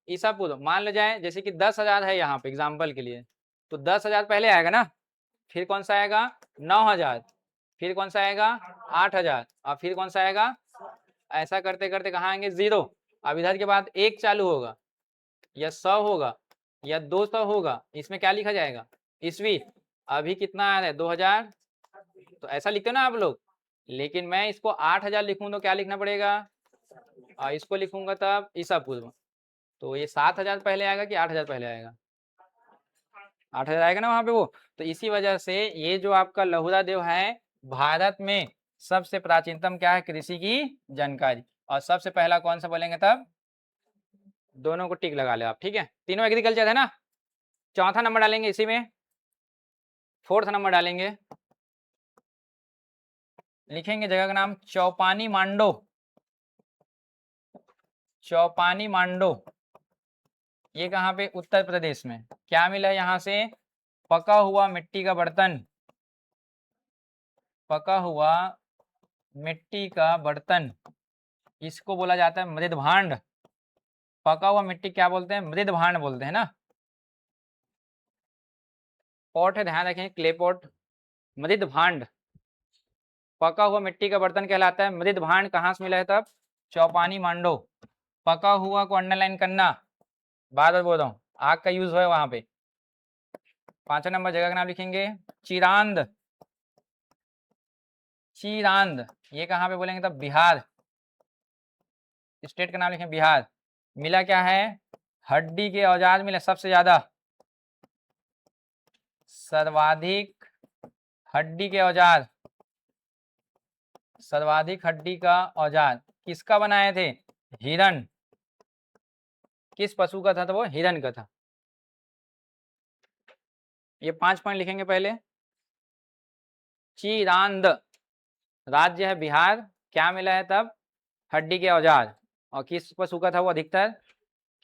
ईसा पूर्व। मान लो जाए जैसे कि 10,000 है यहाँ पे एग्जाम्पल के लिए, तो 10,000 पहले आएगा ना, फिर कौन सा आएगा? 9,000, फिर कौन सा आएगा? 8,000, और फिर कौन सा आएगा? ऐसा करते करते कहाँ आएंगे? 0। अब इधर के बाद 1 चालू होगा, या 100 होगा, या 200 होगा। इसमें क्या लिखा जाएगा? ईस्वी। अभी कितना आ रहा है? 2000। तो ऐसा लिखते हो ना आप लोग, लेकिन मैं इसको 8000 लिखूं तो क्या लिखना पड़ेगा? इसको लिखूंगा तब ईसा पूर्व। तो ये 7000 पहले आएगा कि 8000 पहले आएगा? 8000 आएगा ना वहां पे वो। तो इसी वजह से ये जो आपका लहुरा देव है, भारत में सबसे प्राचीनतम क्या है? कृषि की जानकारी। और सबसे पहला कौन सा बोलेंगे तब? दोनों को टिक लगा ले आप, ठीक है। तीनों एग्रीकल्चर है ना। चौथा नंबर डालेंगे इसी में, फोर्थ नंबर डालेंगे, लिखेंगे जगह का नाम चौपानी मांडो। चौपानी मांडो ये कहाँ पे? उत्तर प्रदेश में। क्या मिला है यहाँ से? पका हुआ मिट्टी का बर्तन, पका हुआ मिट्टी का बर्तन, इसको बोला जाता है मृद भांड। पका हुआ मिट्टी क्या बोलते हैं? मृद भांड बोलते हैं ना। पॉट है, ध्यान रखें, क्ले पॉट, मृद भांड। पका हुआ मिट्टी का बर्तन कहलाता है मृद भांड। कहाँ से मिला है तब? चौपानी मांडो। पका हुआ को अंडरलाइन करना, बार बार बोल रहा हूँ, आग का यूज है वहां पे। पांचवा नंबर जगह का नाम लिखेंगे चिरांद। चिरांद ये कहाँ पे बोलेंगे तब? बिहार। स्टेट का नाम लिखें बिहार। मिला क्या है? हड्डी के औजार मिले सबसे ज्यादा, सर्वाधिक हड्डी के औजार, सर्वाधिक हड्डी का औजार। किसका बनाए थे? हिरण। किस पशु का था? तो वो हिरण का था। ये 5 पॉइंट लिखेंगे पहले। चिरांद राज्य है बिहार, क्या मिला है तब? हड्डी के औजार। और किस पशु का था वो अधिकतर?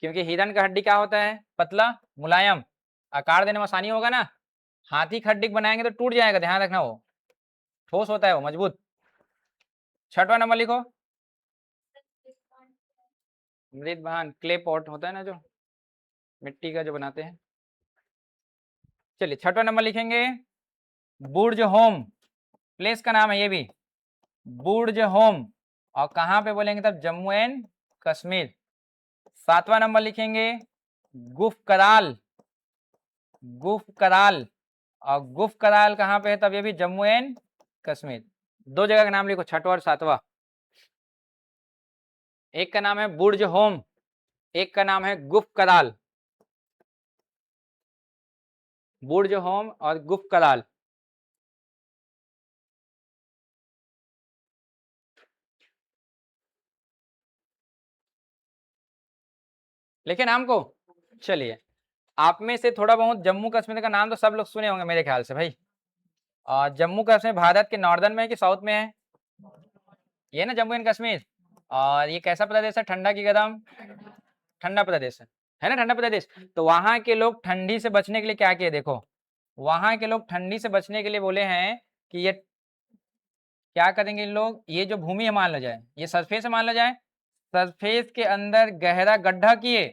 क्योंकि हिरण का हड्डी क्या होता है? पतला, मुलायम, आकार देने में आसानी होगा ना। हाथी की हड्डी बनाएंगे तो टूट जाएगा, ध्यान रखना, वो ठोस होता है, वो मजबूत। 6वां नंबर लिखो। मृदभान क्ले पॉट होता है ना, जो मिट्टी का जो बनाते हैं। चलिए 6वां नंबर लिखेंगे बुर्ज होम, प्लेस का नाम है ये भी, बुर्ज होम। और कहाँ पे बोलेंगे तब? जम्मू एंड कश्मीर। 7वां नंबर लिखेंगे गुफ कराल, गुफ कराल। और गुफ कराल कहाँ पे है तब? ये भी जम्मू एंड कश्मीर। 2 जगह का नाम लिखो, 6वां और 7वां। एक का नाम है बुर्ज होम, एक का नाम है गुफ कराल। बुर्ज होम और गुफ कराल। लेकिन हमको, चलिए, आप में से थोड़ा बहुत जम्मू कश्मीर का नाम तो सब लोग सुने होंगे मेरे ख्याल से भाई। और जम्मू कश्मीर भारत के नॉर्दर्न में है कि साउथ में है? ये ना जम्मू एंड कश्मीर। और ये कैसा प्रदेश है? ठंडा की गर्म? ठंडा प्रदेश है ना, ठंडा प्रदेश। तो वहां के लोग ठंडी से बचने के लिए क्या किए? देखो, वहां के लोग ठंडी से बचने के लिए बोले हैं कि ये क्या करेंगे इन लोग, ये जो भूमि है मान लो जाए, ये सरफेस है मान लो जाए, सरफेस के अंदर गहरा गड्ढा किए।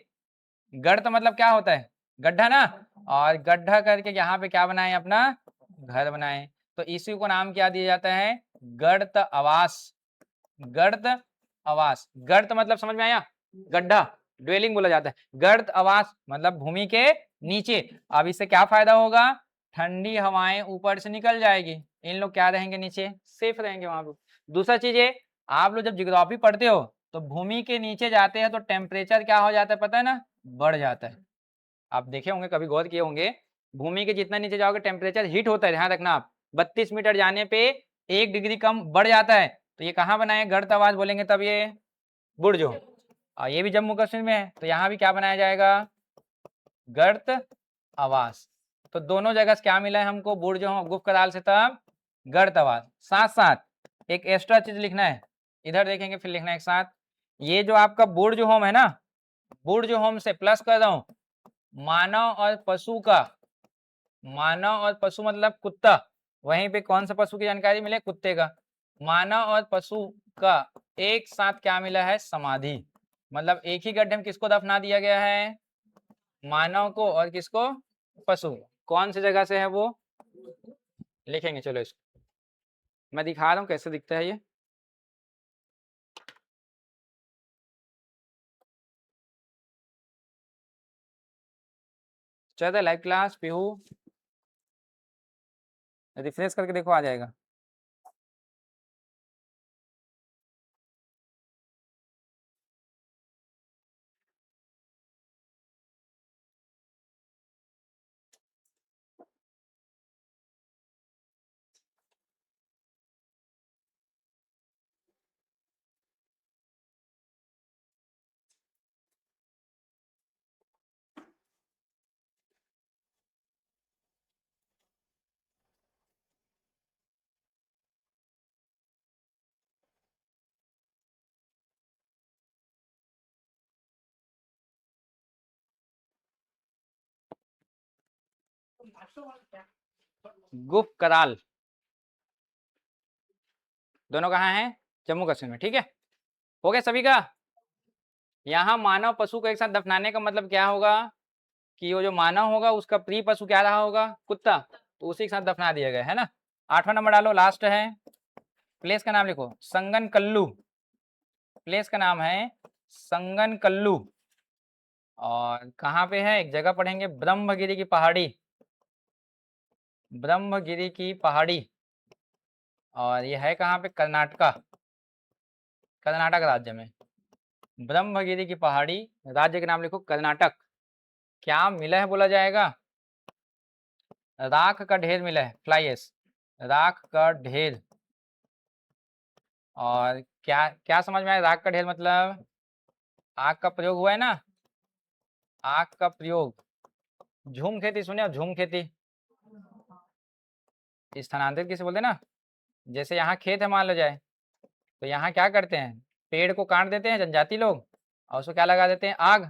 गर्त मतलब क्या होता है? गड्ढा ना। और गड्ढा करके यहाँ पे क्या बनाए? अपना घर बनाए। तो इसी को नाम क्या दिया जाता है? गर्त आवास। गर्त आवास। गर्त मतलब समझ में आया? गड्ढा, ड्वेलिंग बोला जाता है। गर्त आवास मतलब भूमि के नीचे। अब इससे क्या फायदा होगा? ठंडी हवाएं ऊपर से निकल जाएगी, इन लोग क्या रहेंगे? नीचे, सेफ रहेंगे वहां पे। दूसरा चीज है, आप लोग जब जियोग्राफी पढ़ते हो तो भूमि के नीचे जाते हैं तो टेम्परेचर क्या हो जाता है पता है ना? बढ़ जाता है। आप देखे होंगे, कभी गौर किए होंगे, भूमि के जितना नीचे जाओगे टेम्परेचर हीट होता है, ध्यान रखना आप। 32 मीटर जाने पे 1 डिग्री कम बढ़ जाता है। तो ये कहाँ बनाए? गर्त आवास बोलेंगे तब ये बुर्ज हो। और ये भी जम्मू कश्मीर में है, तो यहाँ भी क्या बनाया जाएगा? गर्त आवास। तो दोनों जगह से क्या मिला है हमको? बुर्ज हो गुफ कराल से तब गर्त आवास। साथ साथ एक एक्स्ट्रा चीज लिखना है, इधर देखेंगे फिर लिखना है एक साथ। ये जो आपका बुर्ज होम है ना, बुर्ज होम से प्लस कर रहा हूं मानव और पशु का। मानव और पशु मतलब कुत्ता, वहीं पे कौन सा पशु की जानकारी मिले? कुत्ते का। मानव और पशु का एक साथ क्या मिला है? समाधि। मतलब एक ही गड्ढे में किसको दफना दिया गया है? मानव को, और किसको? पशु। कौन सी जगह से है वो? लिखेंगे, चलो इसको मैं दिखा रहा हूँ कैसे दिखता है ये। चलो लाइव क्लास पीहू, रिफ्रेश करके देखो, आ जाएगा। गुफ कराल दोनों कहाँ हैं? जम्मू कश्मीर में, ठीक है। हो गया सभी का? यहाँ मानव पशु को एक साथ दफनाने का मतलब क्या होगा? कि वो जो मानव होगा उसका प्रिय पशु क्या रहा होगा? कुत्ता, तो उसी के साथ दफना दिया गया है ना। 8वां नंबर डालो, लास्ट है। प्लेस का नाम लिखो, संगन कल्लू। प्लेस का नाम है संगन कल्लू। और कहाँ पे है? एक जगह पढ़ेंगे, ब्रह्मगिरी की पहाड़ी। ब्रह्मगिरी की पहाड़ी। और ये है कहाँ पे? कर्नाटका, कर्नाटक राज्य में। ब्रह्मगिरी की पहाड़ी, राज्य के नाम लिखो कर्नाटक। क्या मिला है बोला जाएगा? राख का ढेर मिला है, फ्लाई एश, राख का ढेर। और क्या क्या समझ में आया? राख का ढेर मतलब आग का प्रयोग हुआ है ना, आग का प्रयोग। झूम खेती सुने हो? झूम खेती स्थानांतरित किसे बोलते हैं ना, जैसे यहाँ खेत है मान लो जाए, तो यहाँ क्या करते हैं, पेड़ को काट देते हैं जनजाति लोग, और उसको क्या लगा देते हैं, आग,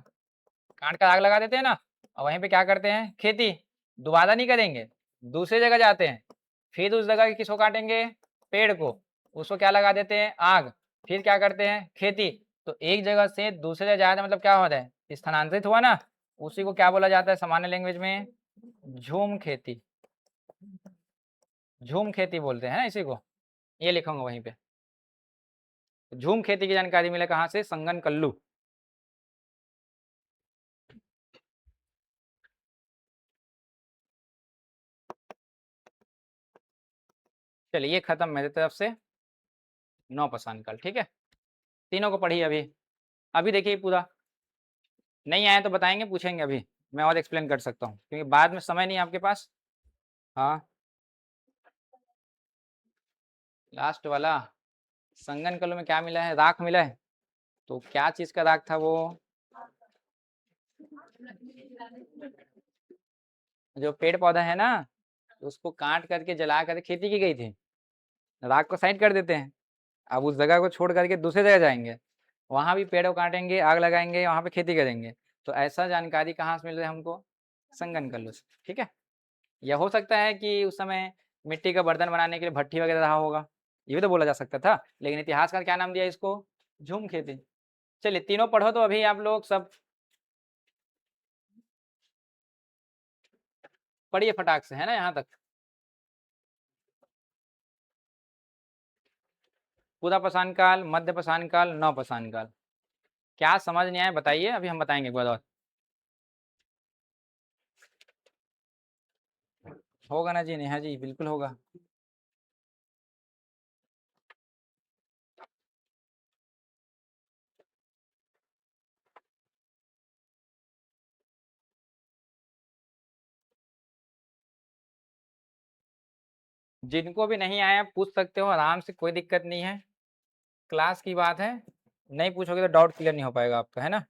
काट कर आग लगा देते हैं ना, और वहीं पे क्या करते हैं, खेती। दोबारा नहीं करेंगे, दूसरी जगह जाते हैं, फिर उस जगह किसको काटेंगे, पेड़ को, उसको क्या लगा देते हैं, आग, फिर क्या करते हैं, खेती। तो एक जगह से दूसरे जगह जाना मतलब क्या होता है, स्थानांतरित हुआ ना, उसी को क्या बोला जाता है सामान्य लैंग्वेज में, झूम खेती। झूम खेती बोलते हैं ना इसी को, ये लिखूंगा वहीं पे। झूम खेती की जानकारी मिले कहाँ से, संगन कल्लू। चलिए ये खत्म मेरी तरफ से, 9 पसान कल, ठीक है। तीनों को पढ़िए अभी, अभी देखिए पूरा, नहीं आया तो बताएंगे, पूछेंगे अभी, मैं और एक्सप्लेन कर सकता हूँ क्योंकि बाद में समय नहीं है आपके पास। हाँ लास्ट वाला, संगन कल्लू में क्या मिला है, राख मिला है, तो क्या चीज़ का राख था वो, जो पेड़ पौधा है ना, उसको काट करके जला करके खेती की गई थी, राख को साइड कर देते हैं, अब उस जगह को छोड़ करके दूसरी जगह जाएंगे, वहाँ भी पेड़ को काटेंगे, आग लगाएंगे, वहाँ पे खेती करेंगे। तो ऐसा जानकारी कहाँ से मिल रहा है हमको, संगन कल्लू से, ठीक है। यह हो सकता है कि उस समय मिट्टी का बर्तन बनाने के लिए भट्टी वगैरह रहा होगा, ये भी तो बोला जा सकता था, लेकिन इतिहासकार क्या नाम दिया इसको, झूम खेती। चलिए तीनों पढ़ो तो अभी आप लोग सब पढ़िए फटाक से, है ना यहाँ तक, पूरा पसान काल, मध्य पसान काल, नौ पसान काल। क्या समझ नहीं आया बताइए, अभी हम बताएंगे एक बार और। होगा ना जी, नेहा जी बिल्कुल होगा। जिनको भी नहीं आया पूछ सकते हो आराम से, कोई दिक्कत नहीं है, क्लास की बात है, नहीं पूछोगे तो डाउट क्लियर नहीं हो पाएगा आपका, है ना।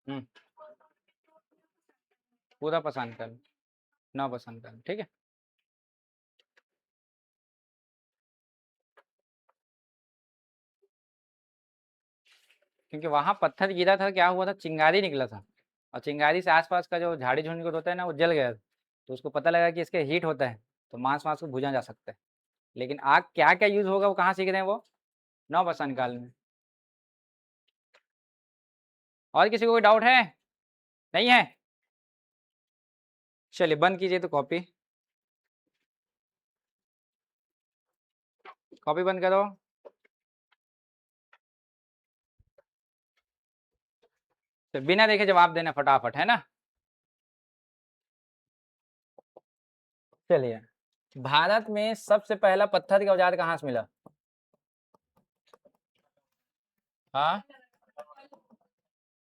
हम्म, पूरा पसंद कर, नौ पसंद कर, ठीक है। क्योंकि वहां पत्थर गिरा था, क्या हुआ था, चिंगारी निकला था, और चिंगारी से आसपास का जो झाड़ी झुंड होता है ना वो जल गया, तो उसको पता लगा कि इसके हीट होता है, तो मांस वांस को भूजा जा सकता है। लेकिन आग क्या क्या यूज होगा वो कहाँ सीख रहे हैं वो, नौ बसंत काल में। और किसी को कोई डाउट है, नहीं है, चलिए बंद कीजिए तो कॉपी, कॉपी बंद करो। तो बिना देखे जवाब देना फटाफट, है ना। चलिए, भारत में सबसे पहला पत्थर का औजार कहाँ से मिला, हाँ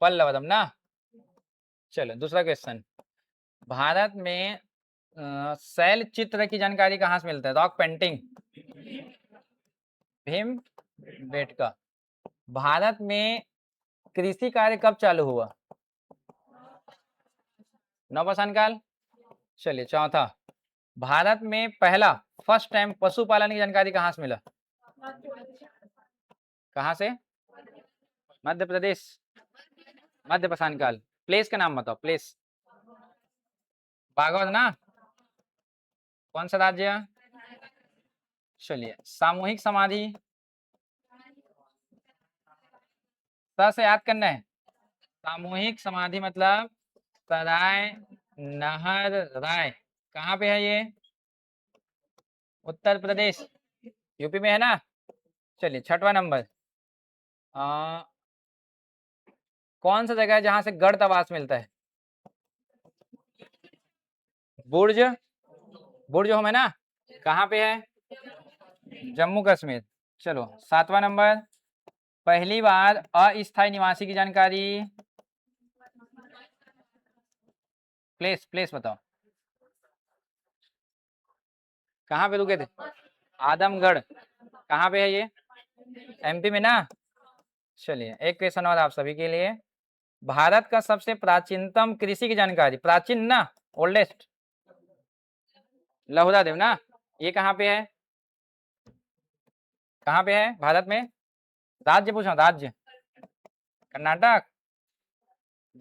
पल्लवदम ना। चलो दूसरा क्वेश्चन, भारत में शैल चित्र की जानकारी कहाँ से मिलता है, रॉक पेंटिंग, भीम बेटका। भारत में कृषि कार्य कब चालू हुआ, नवपाषाण काल। चलिए चौथा, भारत में पहला फर्स्ट टाइम पशुपालन की जानकारी कहाँ से मिला, कहाँ से, मध्य प्रदेश, मध्य पाषाण काल। प्लेस का नाम बताओ, प्लेस, बागवत ना, कौन सा राज्य। चलिए सामूहिक समाधि स से याद करना है। सामूहिक समाधि मतलब सराय नहर राय, कहाँ पे है ये? उत्तर प्रदेश, यूपी में है ना। चलिए 6वां नंबर, कौन सा जगह है जहां से गर्द आवास मिलता है? बुर्ज, बुर्ज होम है ना, कहाँ पे है? जम्मू कश्मीर। चलो 7वां नंबर, पहली बार अस्थायी निवासी की जानकारी। प्लेस, प्लेस बताओ, कहाँ पे रुके थे? आदमगढ़, कहाँ पे है ये? एमपी में ना। चलिए एक क्वेश्चन और आप सभी के लिए, भारत का सबसे प्राचीनतम कृषि की जानकारी, प्राचीन ना, ओल्डेस्ट, लहुरा देव ना, ये कहाँ पे है? कहाँ पे है भारत में? राज्य पूछा, राज्य कर्नाटक,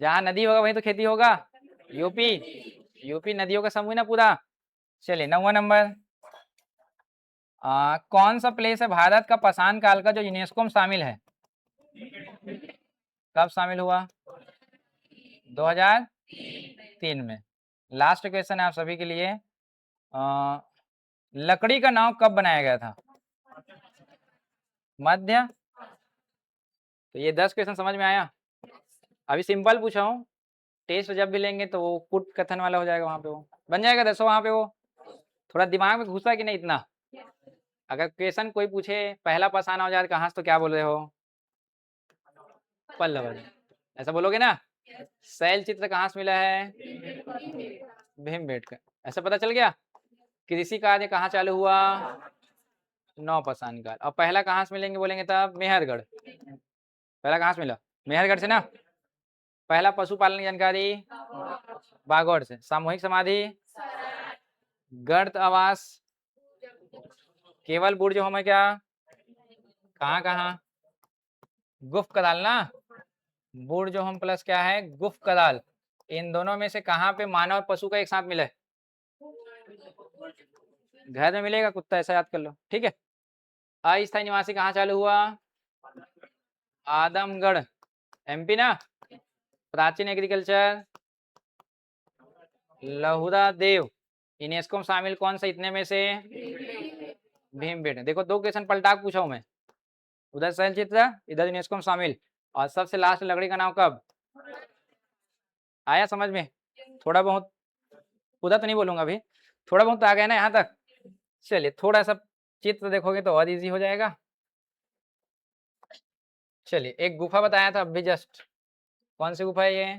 जहाँ नदी होगा वहीं तो खेती होगा, यूपी, यूपी नदियों का समूह ना पूरा। चलिए 9वां नंबर, कौन सा प्लेस है भारत का पाषाण काल का जो यूनेस्को में शामिल है? कब शामिल हुआ? 2003 में। लास्ट क्वेश्चन है आप सभी के लिए, लकड़ी का नाव कब बनाया गया था? मध्य। तो ये 10 क्वेश्चन समझ में आया। अभी सिंपल पूछा हूँ, टेस्ट जब भी लेंगे तो वो कुट कथन वाला हो जाएगा, वहां पे वो बन जाएगा 10 वहां पे वो। थोड़ा दिमाग में घुसा कि नहीं इतना? अगर क्वेश्चन कोई पूछे पहला पाषाण औजार कहाँ से, तो क्या बोल रहे हो? पल्लव, ऐसा बोलोगे ना। शैल चित्र कहाँ से मिला है? भीमबेटका, ऐसा पता चल गया। कृषि कार्य कहाँ चालू हुआ? नौपाषाण काल। और पहला कहाँ से मिलेंगे बोलेंगे तब? मेहरगढ़। पहला कहाँ से मिला? मेहरगढ़ से ना। पहला पशुपालन की जानकारी? बागौर से। सामूहिक समाधि? गर्त आवास? केवल बुर्ज होम है क्या? कहाँ कहाँ? गुफ कदाल ना, बुर्ज होम प्लस क्या है? गुफ कदाल। इन दोनों में से कहाँ पे मानव और पशु का एक साथ मिला है? घर में मिलेगा कुत्ता, ऐसा याद कर लो, ठीक है। अस्थायी निवासी कहाँ चालू हुआ? आदमगढ़, एमपी ना। प्राचीन एग्रीकल्चर? लहुरा देव। यूनेस्को में शामिल कौन सा इतने में से? भीमबेटका। देखो 2 क्वेश्चन पलटा के पूछा हूं मैं, उधर शैल चित्र, इधर यूनेस्को में शामिल, और सबसे लास्ट लकड़ी का नाम कब आया समझ में? थोड़ा बहुत, पूरा तो नहीं बोलूंगा अभी, थोड़ा बहुत तो आ गया ना यहाँ तक। चलिए थोड़ा सा चित्र देखोगे तो और इजी हो जाएगा। चलिए एक गुफा बताया था अभी जस्ट, कौन सी गुफा है ये?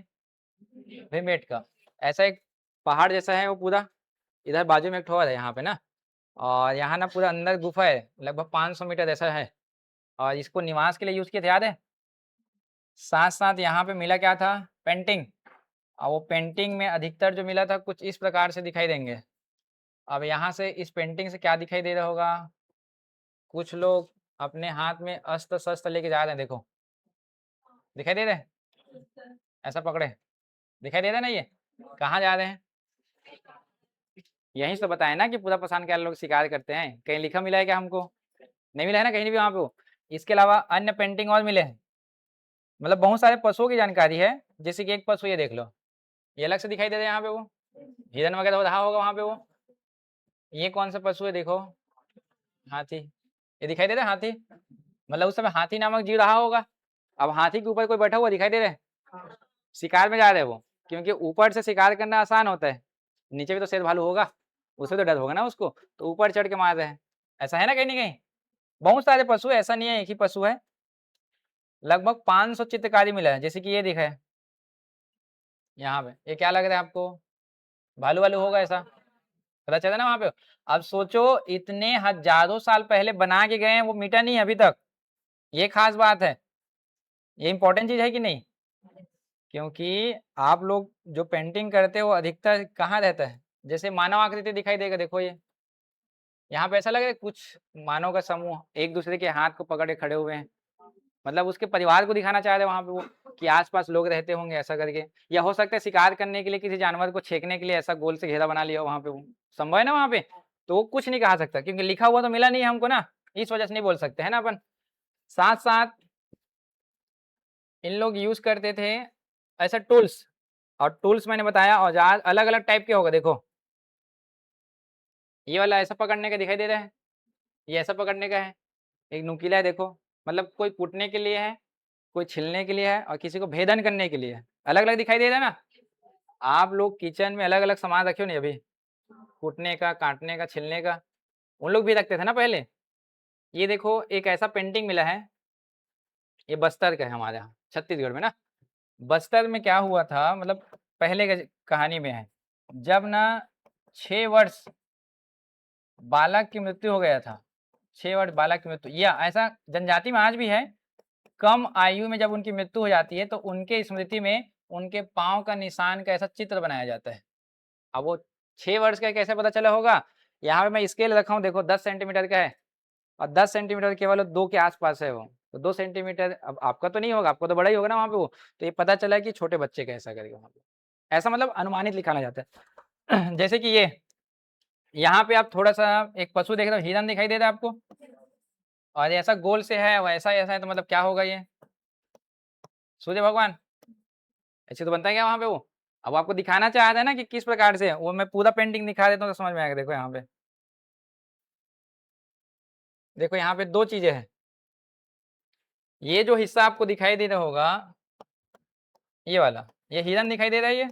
भीमबेटका। ऐसा एक पहाड़ जैसा है वो पूरा, इधर बाजू में एक ठोर है यहाँ पे ना, और यहाँ ना पूरा अंदर गुफा है, लगभग 500 मीटर ऐसा है, और इसको निवास के लिए यूज किया था, याद है। साथ साथ यहाँ पे मिला क्या था? पेंटिंग। और वो पेंटिंग में अधिकतर जो मिला था कुछ इस प्रकार से दिखाई देंगे। अब यहाँ से इस पेंटिंग से क्या दिखाई दे रहा होगा? कुछ लोग अपने हाथ में अस्त्र शस्त्र लेके जा रहे हैं, देखो दिखाई दे रहे हैं, ऐसा पकड़े, दिखाई दे रहा है ना, ये कहाँ जा रहे हैं? यही तो बताया ना कि पूरा परेशान क्या लोग शिकार करते हैं, कहीं लिखा मिला है क्या हमको? नहीं मिला है ना कहीं भी वहाँ पे वो। इसके अलावा अन्य पेंटिंग और मिले हैं, मतलब बहुत सारे पशुओं की जानकारी है, जैसे कि एक पशु ये देख लो, ये अलग से दिखाई दे रहा है यहाँ पे, वो हिरन वगैरह रहा होगा वहाँ पे वो। ये कौन सा पशु है देखो? हाथी, ये दिखाई दे रहा है हाथी, मतलब उस समय हाथी नामक जीव रहा होगा। अब हाथी के ऊपर कोई बैठा हुआ दिखाई दे रहा है, शिकार में जा रहे हैं वो, क्योंकि ऊपर से शिकार करना आसान होता है, नीचे भी तो शेर भालू होगा, उसे तो डर होगा ना उसको, तो ऊपर चढ़ के मार रहे हैं, ऐसा है ना कहीं ना कहीं। बहुत सारे पशु, ऐसा नहीं है एक ही पशु है, लगभग 500 चित्रकारी मिला है, जैसे कि ये दिखा है यहाँ पे, ये क्या लग रहा है आपको? भालू वालू होगा ऐसा, पता चला ना वहां पे। अब सोचो इतने हजारों साल पहले बना के गए हैं, वो मिटा नहीं है अभी तक, ये खास बात है, ये इंपॉर्टेंट चीज है कि नहीं? क्योंकि आप लोग जो पेंटिंग करते हो अधिकतर कहाँ रहता है, जैसे मानव आकृति दिखाई देगा, देखो ये यहाँ पे ऐसा लग रहा है कुछ मानव का समूह एक दूसरे के हाथ को पकड़ के खड़े हुए हैं, मतलब उसके परिवार को दिखाना चाह रहे हैं वहां पे वो, कि आसपास लोग रहते होंगे ऐसा करके, या हो सकता है शिकार करने के लिए किसी जानवर को छेकने के लिए ऐसा गोल से घेरा बना लिया हो वहां पे, वो संभव है ना वहां पे। तो वो कुछ नहीं कहा सकता क्योंकि लिखा हुआ तो मिला नहीं हमको ना, इस वजह से नहीं बोल सकते है ना अपन। साथ साथ इन लोग यूज करते थे ऐसा टूल्स, और टूल्स मैंने बताया औजार अलग अलग टाइप के होगा। देखो ये वाला ऐसा पकड़ने का दिखाई दे रहा है, ये ऐसा पकड़ने का है, एक नुकीला है देखो, मतलब कोई कूटने के लिए है, कोई छिलने के लिए है, और किसी को भेदन करने के लिए है। अलग अलग दिखाई दे रहा है ना। आप लोग किचन में अलग अलग सामान रखे हो नहीं अभी, कूटने का, काटने का, छिलने का, उन लोग भी रखते थे ना पहले। ये देखो एक ऐसा पेंटिंग मिला है, ये बस्तर का है हमारे यहाँ छत्तीसगढ़ में ना। बस्तर में क्या हुआ था, मतलब पहले के कहानी में है, जब ना 6 वर्ष बालक की मृत्यु हो गया था, 6 वर्ष बालक की मृत्यु, या ऐसा जनजाति में आज भी है, कम आयु में जब उनकी मृत्यु हो जाती है तो उनके स्मृति में उनके पाँव का निशान का ऐसा चित्र बनाया जाता है। अब वो 6 वर्ष का कैसे पता चला होगा, यहाँ पे मैं स्केल रखा हूँ देखो 10 सेंटीमीटर का है, और 10 सेंटीमीटर केवल 2 के आसपास है वो, तो 2 सेंटीमीटर, अब आपका तो नहीं होगा, आपको तो बड़ा ही होगा ना वहाँ पे वो, तो ये पता चला कि छोटे बच्चे का ऐसा करके वहाँ पे, ऐसा मतलब अनुमानित लिखाना जाता है। जैसे कि ये यहाँ पे आप थोड़ा सा एक पशु देख रहे हो, हिरन दिखाई दे रहा है आपको, और ऐसा गोल से है वैसा ऐसा है, तो मतलब क्या होगा ये, सूर्य भगवान, ऐसे तो बनता है क्या वहाँ पे वो। अब आपको दिखाना चाह रहा है ना कि किस प्रकार से, वो मैं पूरा पेंटिंग दिखा देता हूँ तो समझ में आएगा। देखो यहाँ पे, देखो यहाँ पे 2 चीजें हैं, ये जो हिस्सा आपको दिखाई दे रहा होगा, ये वाला, ये हिरन दिखाई दे रहा है ये,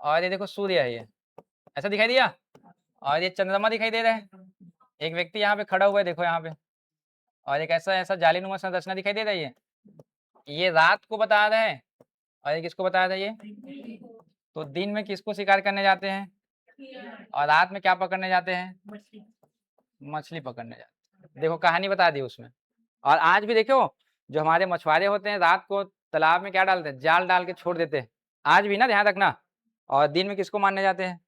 और ये देखो सूर्य है ये, ऐसा दिखाई दिया, और ये चंद्रमा दिखाई दे रहा है, एक व्यक्ति यहाँ पे खड़ा हुआ है देखो यहाँ पे, और एक ऐसा ऐसा जालीनुमा संरचना दिखाई दे रहा है ये रात को बता रहा है, और ये किसको बता रहा है ये, तो दिन में किसको शिकार करने जाते हैं, और रात में क्या पकड़ने जाते हैं, मछली पकड़ने जाते हैं। देखो कहानी बता दी उसमें। और आज भी देखो जो हमारे मछुआरे होते हैं रात को तालाब में क्या डालते हैं, जाल डाल के छोड़ देते हैं, आज भी ना, ध्यान रखना। और दिन में किसको मारने जाते हैं,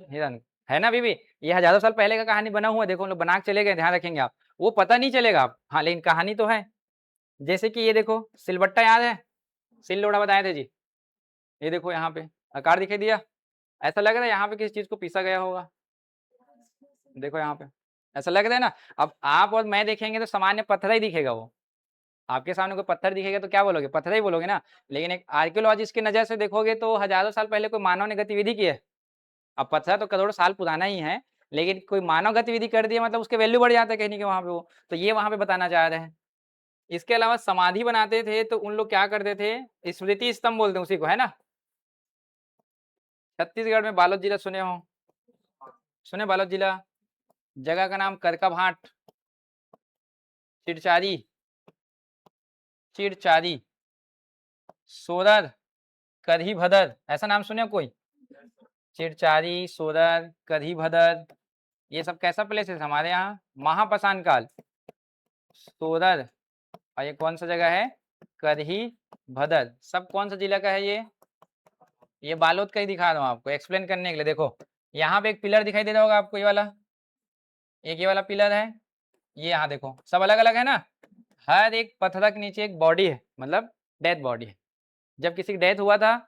हिरन, है ना। अभी भी ये हजारों साल पहले का कहानी बना हुआ है, देखो लोग बना के चले गए, ध्यान रखेंगे आप, वो पता नहीं चलेगा आप, हाँ लेकिन कहानी तो है। जैसे कि ये देखो सिलबट्टा याद है, सिल लोढ़ा बताए थे जी, ये देखो यहाँ पे आकार दिखाई दिया, ऐसा लग रहा है यहाँ पे किसी चीज को पीसा गया होगा, देखो यहाँ पे ऐसा लग रहा है ना। अब आप और मैं देखेंगे तो सामान्य पत्थर ही दिखेगा वो, आपके सामने कोई पत्थर दिखेगा तो क्या बोलोगे, पत्थर ही बोलोगे ना। लेकिन एक आर्कियोलॉजिस्ट की नज़र से देखोगे तो हजारों साल पहले कोई मानव ने गतिविधि की है। अब पत्थर तो करोड़ों साल पुराना ही है, लेकिन कोई मानव गतिविधि कर दी है, मतलब उसके वैल्यू बढ़ जाता है कहीं न कहीं वहाँ पे वो, तो ये वहाँ पे बताना चाह रहे हैं। इसके अलावा समाधि बनाते थे तो उन लोग क्या करते थे, स्मृति स्तंभ बोलते हैं उसी को, है ना। छत्तीसगढ़ में बालोद जिला सुने हो, सुने बालोद जिला, जगह का नाम करकाभाट, चिरचारी, चिरचारी, सोरर, करही भदर, ऐसा नाम सुने हो कोई, चिरचारी, सोरर, करही भदर, ये सब कैसा प्लेस है हमारे यहाँ, महापाषाण काल, सोरर, और ये कौन सा जगह है, करही भदर, सब कौन सा जिला का है ये बालोद का ही दिखा रहा हूँ आपको एक्सप्लेन करने के लिए। देखो यहाँ पे एक पिलर दिखाई दे रहा होगा आपको, ये वाला, एक ये वाला पिलर है, ये यहाँ देखो सब अलग अलग है ना, हर एक पत्थर के नीचे एक बॉडी है, मतलब डेथ बॉडी है। जब किसी की डेथ हुआ था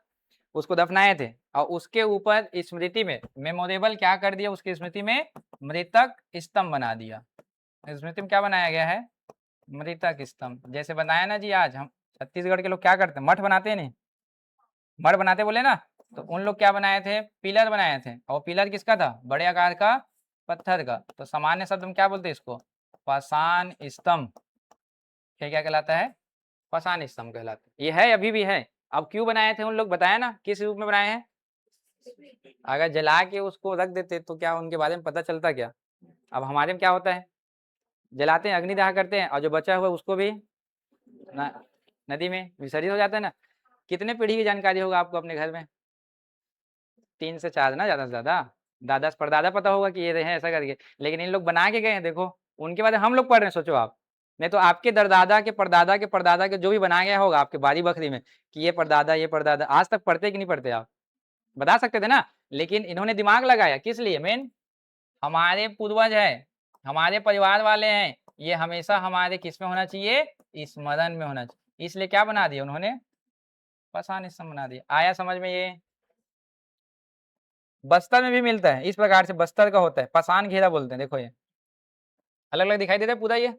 उसको दफनाए थे, और उसके ऊपर स्मृति में मेमोरेबल क्या कर दिया, उसकी स्मृति में मृतक स्तंभ बना दिया। स्मृति में क्या बनाया गया है, मृतक स्तंभ, जैसे बनाया ना जी। आज हम छत्तीसगढ़ के लोग क्या करते हैं, मठ बनाते हैं, नहीं मठ बनाते बोले ना, तो उन लोग क्या बनाए थे, पिलर बनाए थे, और पिलर किसका था, बड़े आकार का पत्थर का, तो सामान्य शब्द में क्या बोलते हैं इसको, पाषाण स्तंभ। क्या क्या कहलाता है, पाषाण स्तंभ कहलाता है। ये है अभी भी है। अब क्यों बनाए थे उन लोग, बताया ना किस रूप में बनाए हैं, अगर जला के उसको रख देते तो क्या उनके बारे में पता चलता क्या। अब हमारे में क्या होता है, जलाते हैं, अग्निदाह करते हैं, और जो बचा हुआ उसको भी नदी में विसर्जित हो जाता है ना। कितने पीढ़ी की जानकारी होगा आपको अपने घर में, 3 से 4 ना, ज़्यादा से ज़्यादा, दादा से परदादा पता होगा कि ये रहे ऐसा करके, लेकिन इन लोग बना के गए हैं, देखो उनके बाद हम लोग पढ़ रहे हैं, सोचो आप। नहीं तो आपके दरदादा के परदादा के परदादा के जो भी बनाया गया होगा आपके बारी बखरी में, कि ये परदादा ये परदादा, आज तक पढ़ते कि नहीं पढ़ते आप, बता सकते थे ना। लेकिन इन्होंने दिमाग लगाया किस लिए, मेन हमारे पूर्वज है, हमारे परिवार वाले हैं, ये हमेशा हमारे किस में होना चाहिए, स्मरण में होना चाहिए, इसलिए क्या बना दिया उन्होंने, पाषाण स्तंभ बना दिया। आया समझ में ये। बस्तर में भी मिलता है इस प्रकार से, बस्तर का होता है, पाषाण घेरा बोलते हैं, देखो ये अलग अलग दिखाई देता है पूरा ये।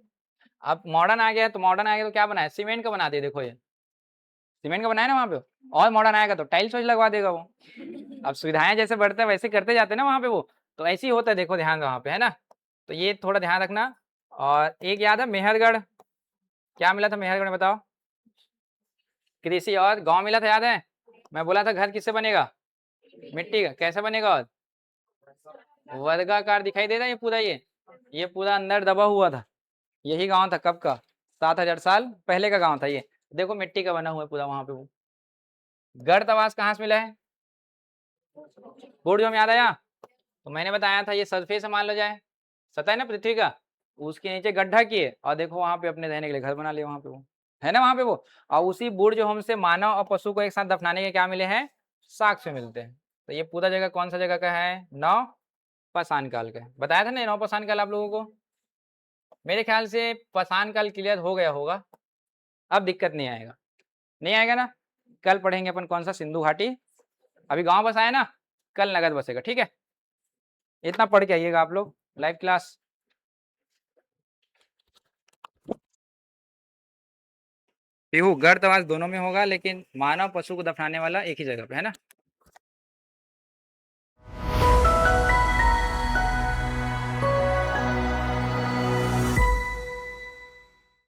अब मॉडर्न आ गया है, तो मॉडर्न आ गया तो क्या बनाया, सीमेंट का बना दिया, देखो ये सीमेंट का बनाया ना वहाँ पे, और मॉडर्न आएगा तो टाइल्स वाइल्स लगवा देगा वो। अब सुविधाएं जैसे बढ़ते हैं वैसे करते जाते हैं ना वहाँ पे वो, तो ऐसे ही होता है, देखो ध्यान वहाँ पे, है ना। तो ये थोड़ा ध्यान रखना। और एक याद है मेहरगढ़, क्या मिला था मेहरगढ़ में बताओ? कृषि और गाँव मिला था, याद है? मैं बोला था घर किससे बनेगा? मिट्टी का। कैसे बनेगा? और वर्गाकार दिखाई दे रहा है ये पूरा, ये पूरा अंदर दबा हुआ था। यही गांव था, कब का? 7,000 साल पहले का गांव था ये। देखो मिट्टी का बना हुआ है पूरा वहां पे वो। गर्तवास कहाँ से मिला है? बोर्ड जो में याद आया? तो मैंने बताया था ये सरफेस मान लो जाए, सतह है ना पृथ्वी का, उसके नीचे गड्ढा किए और देखो वहां पे अपने रहने के लिए घर बना लिए वहां पे वो, है ना वहां पे वो। और उसी बुर्ज जो हमसे मानव और पशु को एक साथ दफनाने के क्या मिले हैं? साक्ष्य मिलते हैं। तो ये पूरा जगह कौन सा जगह का है? नौ पाषाण काल का है। बताया था ना नौ पाषाण काल आप लोगों को। मेरे ख्याल से पाषाण काल क्लियर हो गया होगा, अब दिक्कत नहीं आएगा। नहीं आएगा ना? कल पढ़ेंगे अपन कौन सा? सिंधु घाटी। अभी गांव बसाया ना, कल नगद बसेगा, ठीक है। इतना पढ़ के आइएगा आप लोग लाइव क्लास। पीहू गर्तवास दोनों में होगा, लेकिन मानव पशु को दफनाने वाला एक ही जगह पे, है ना।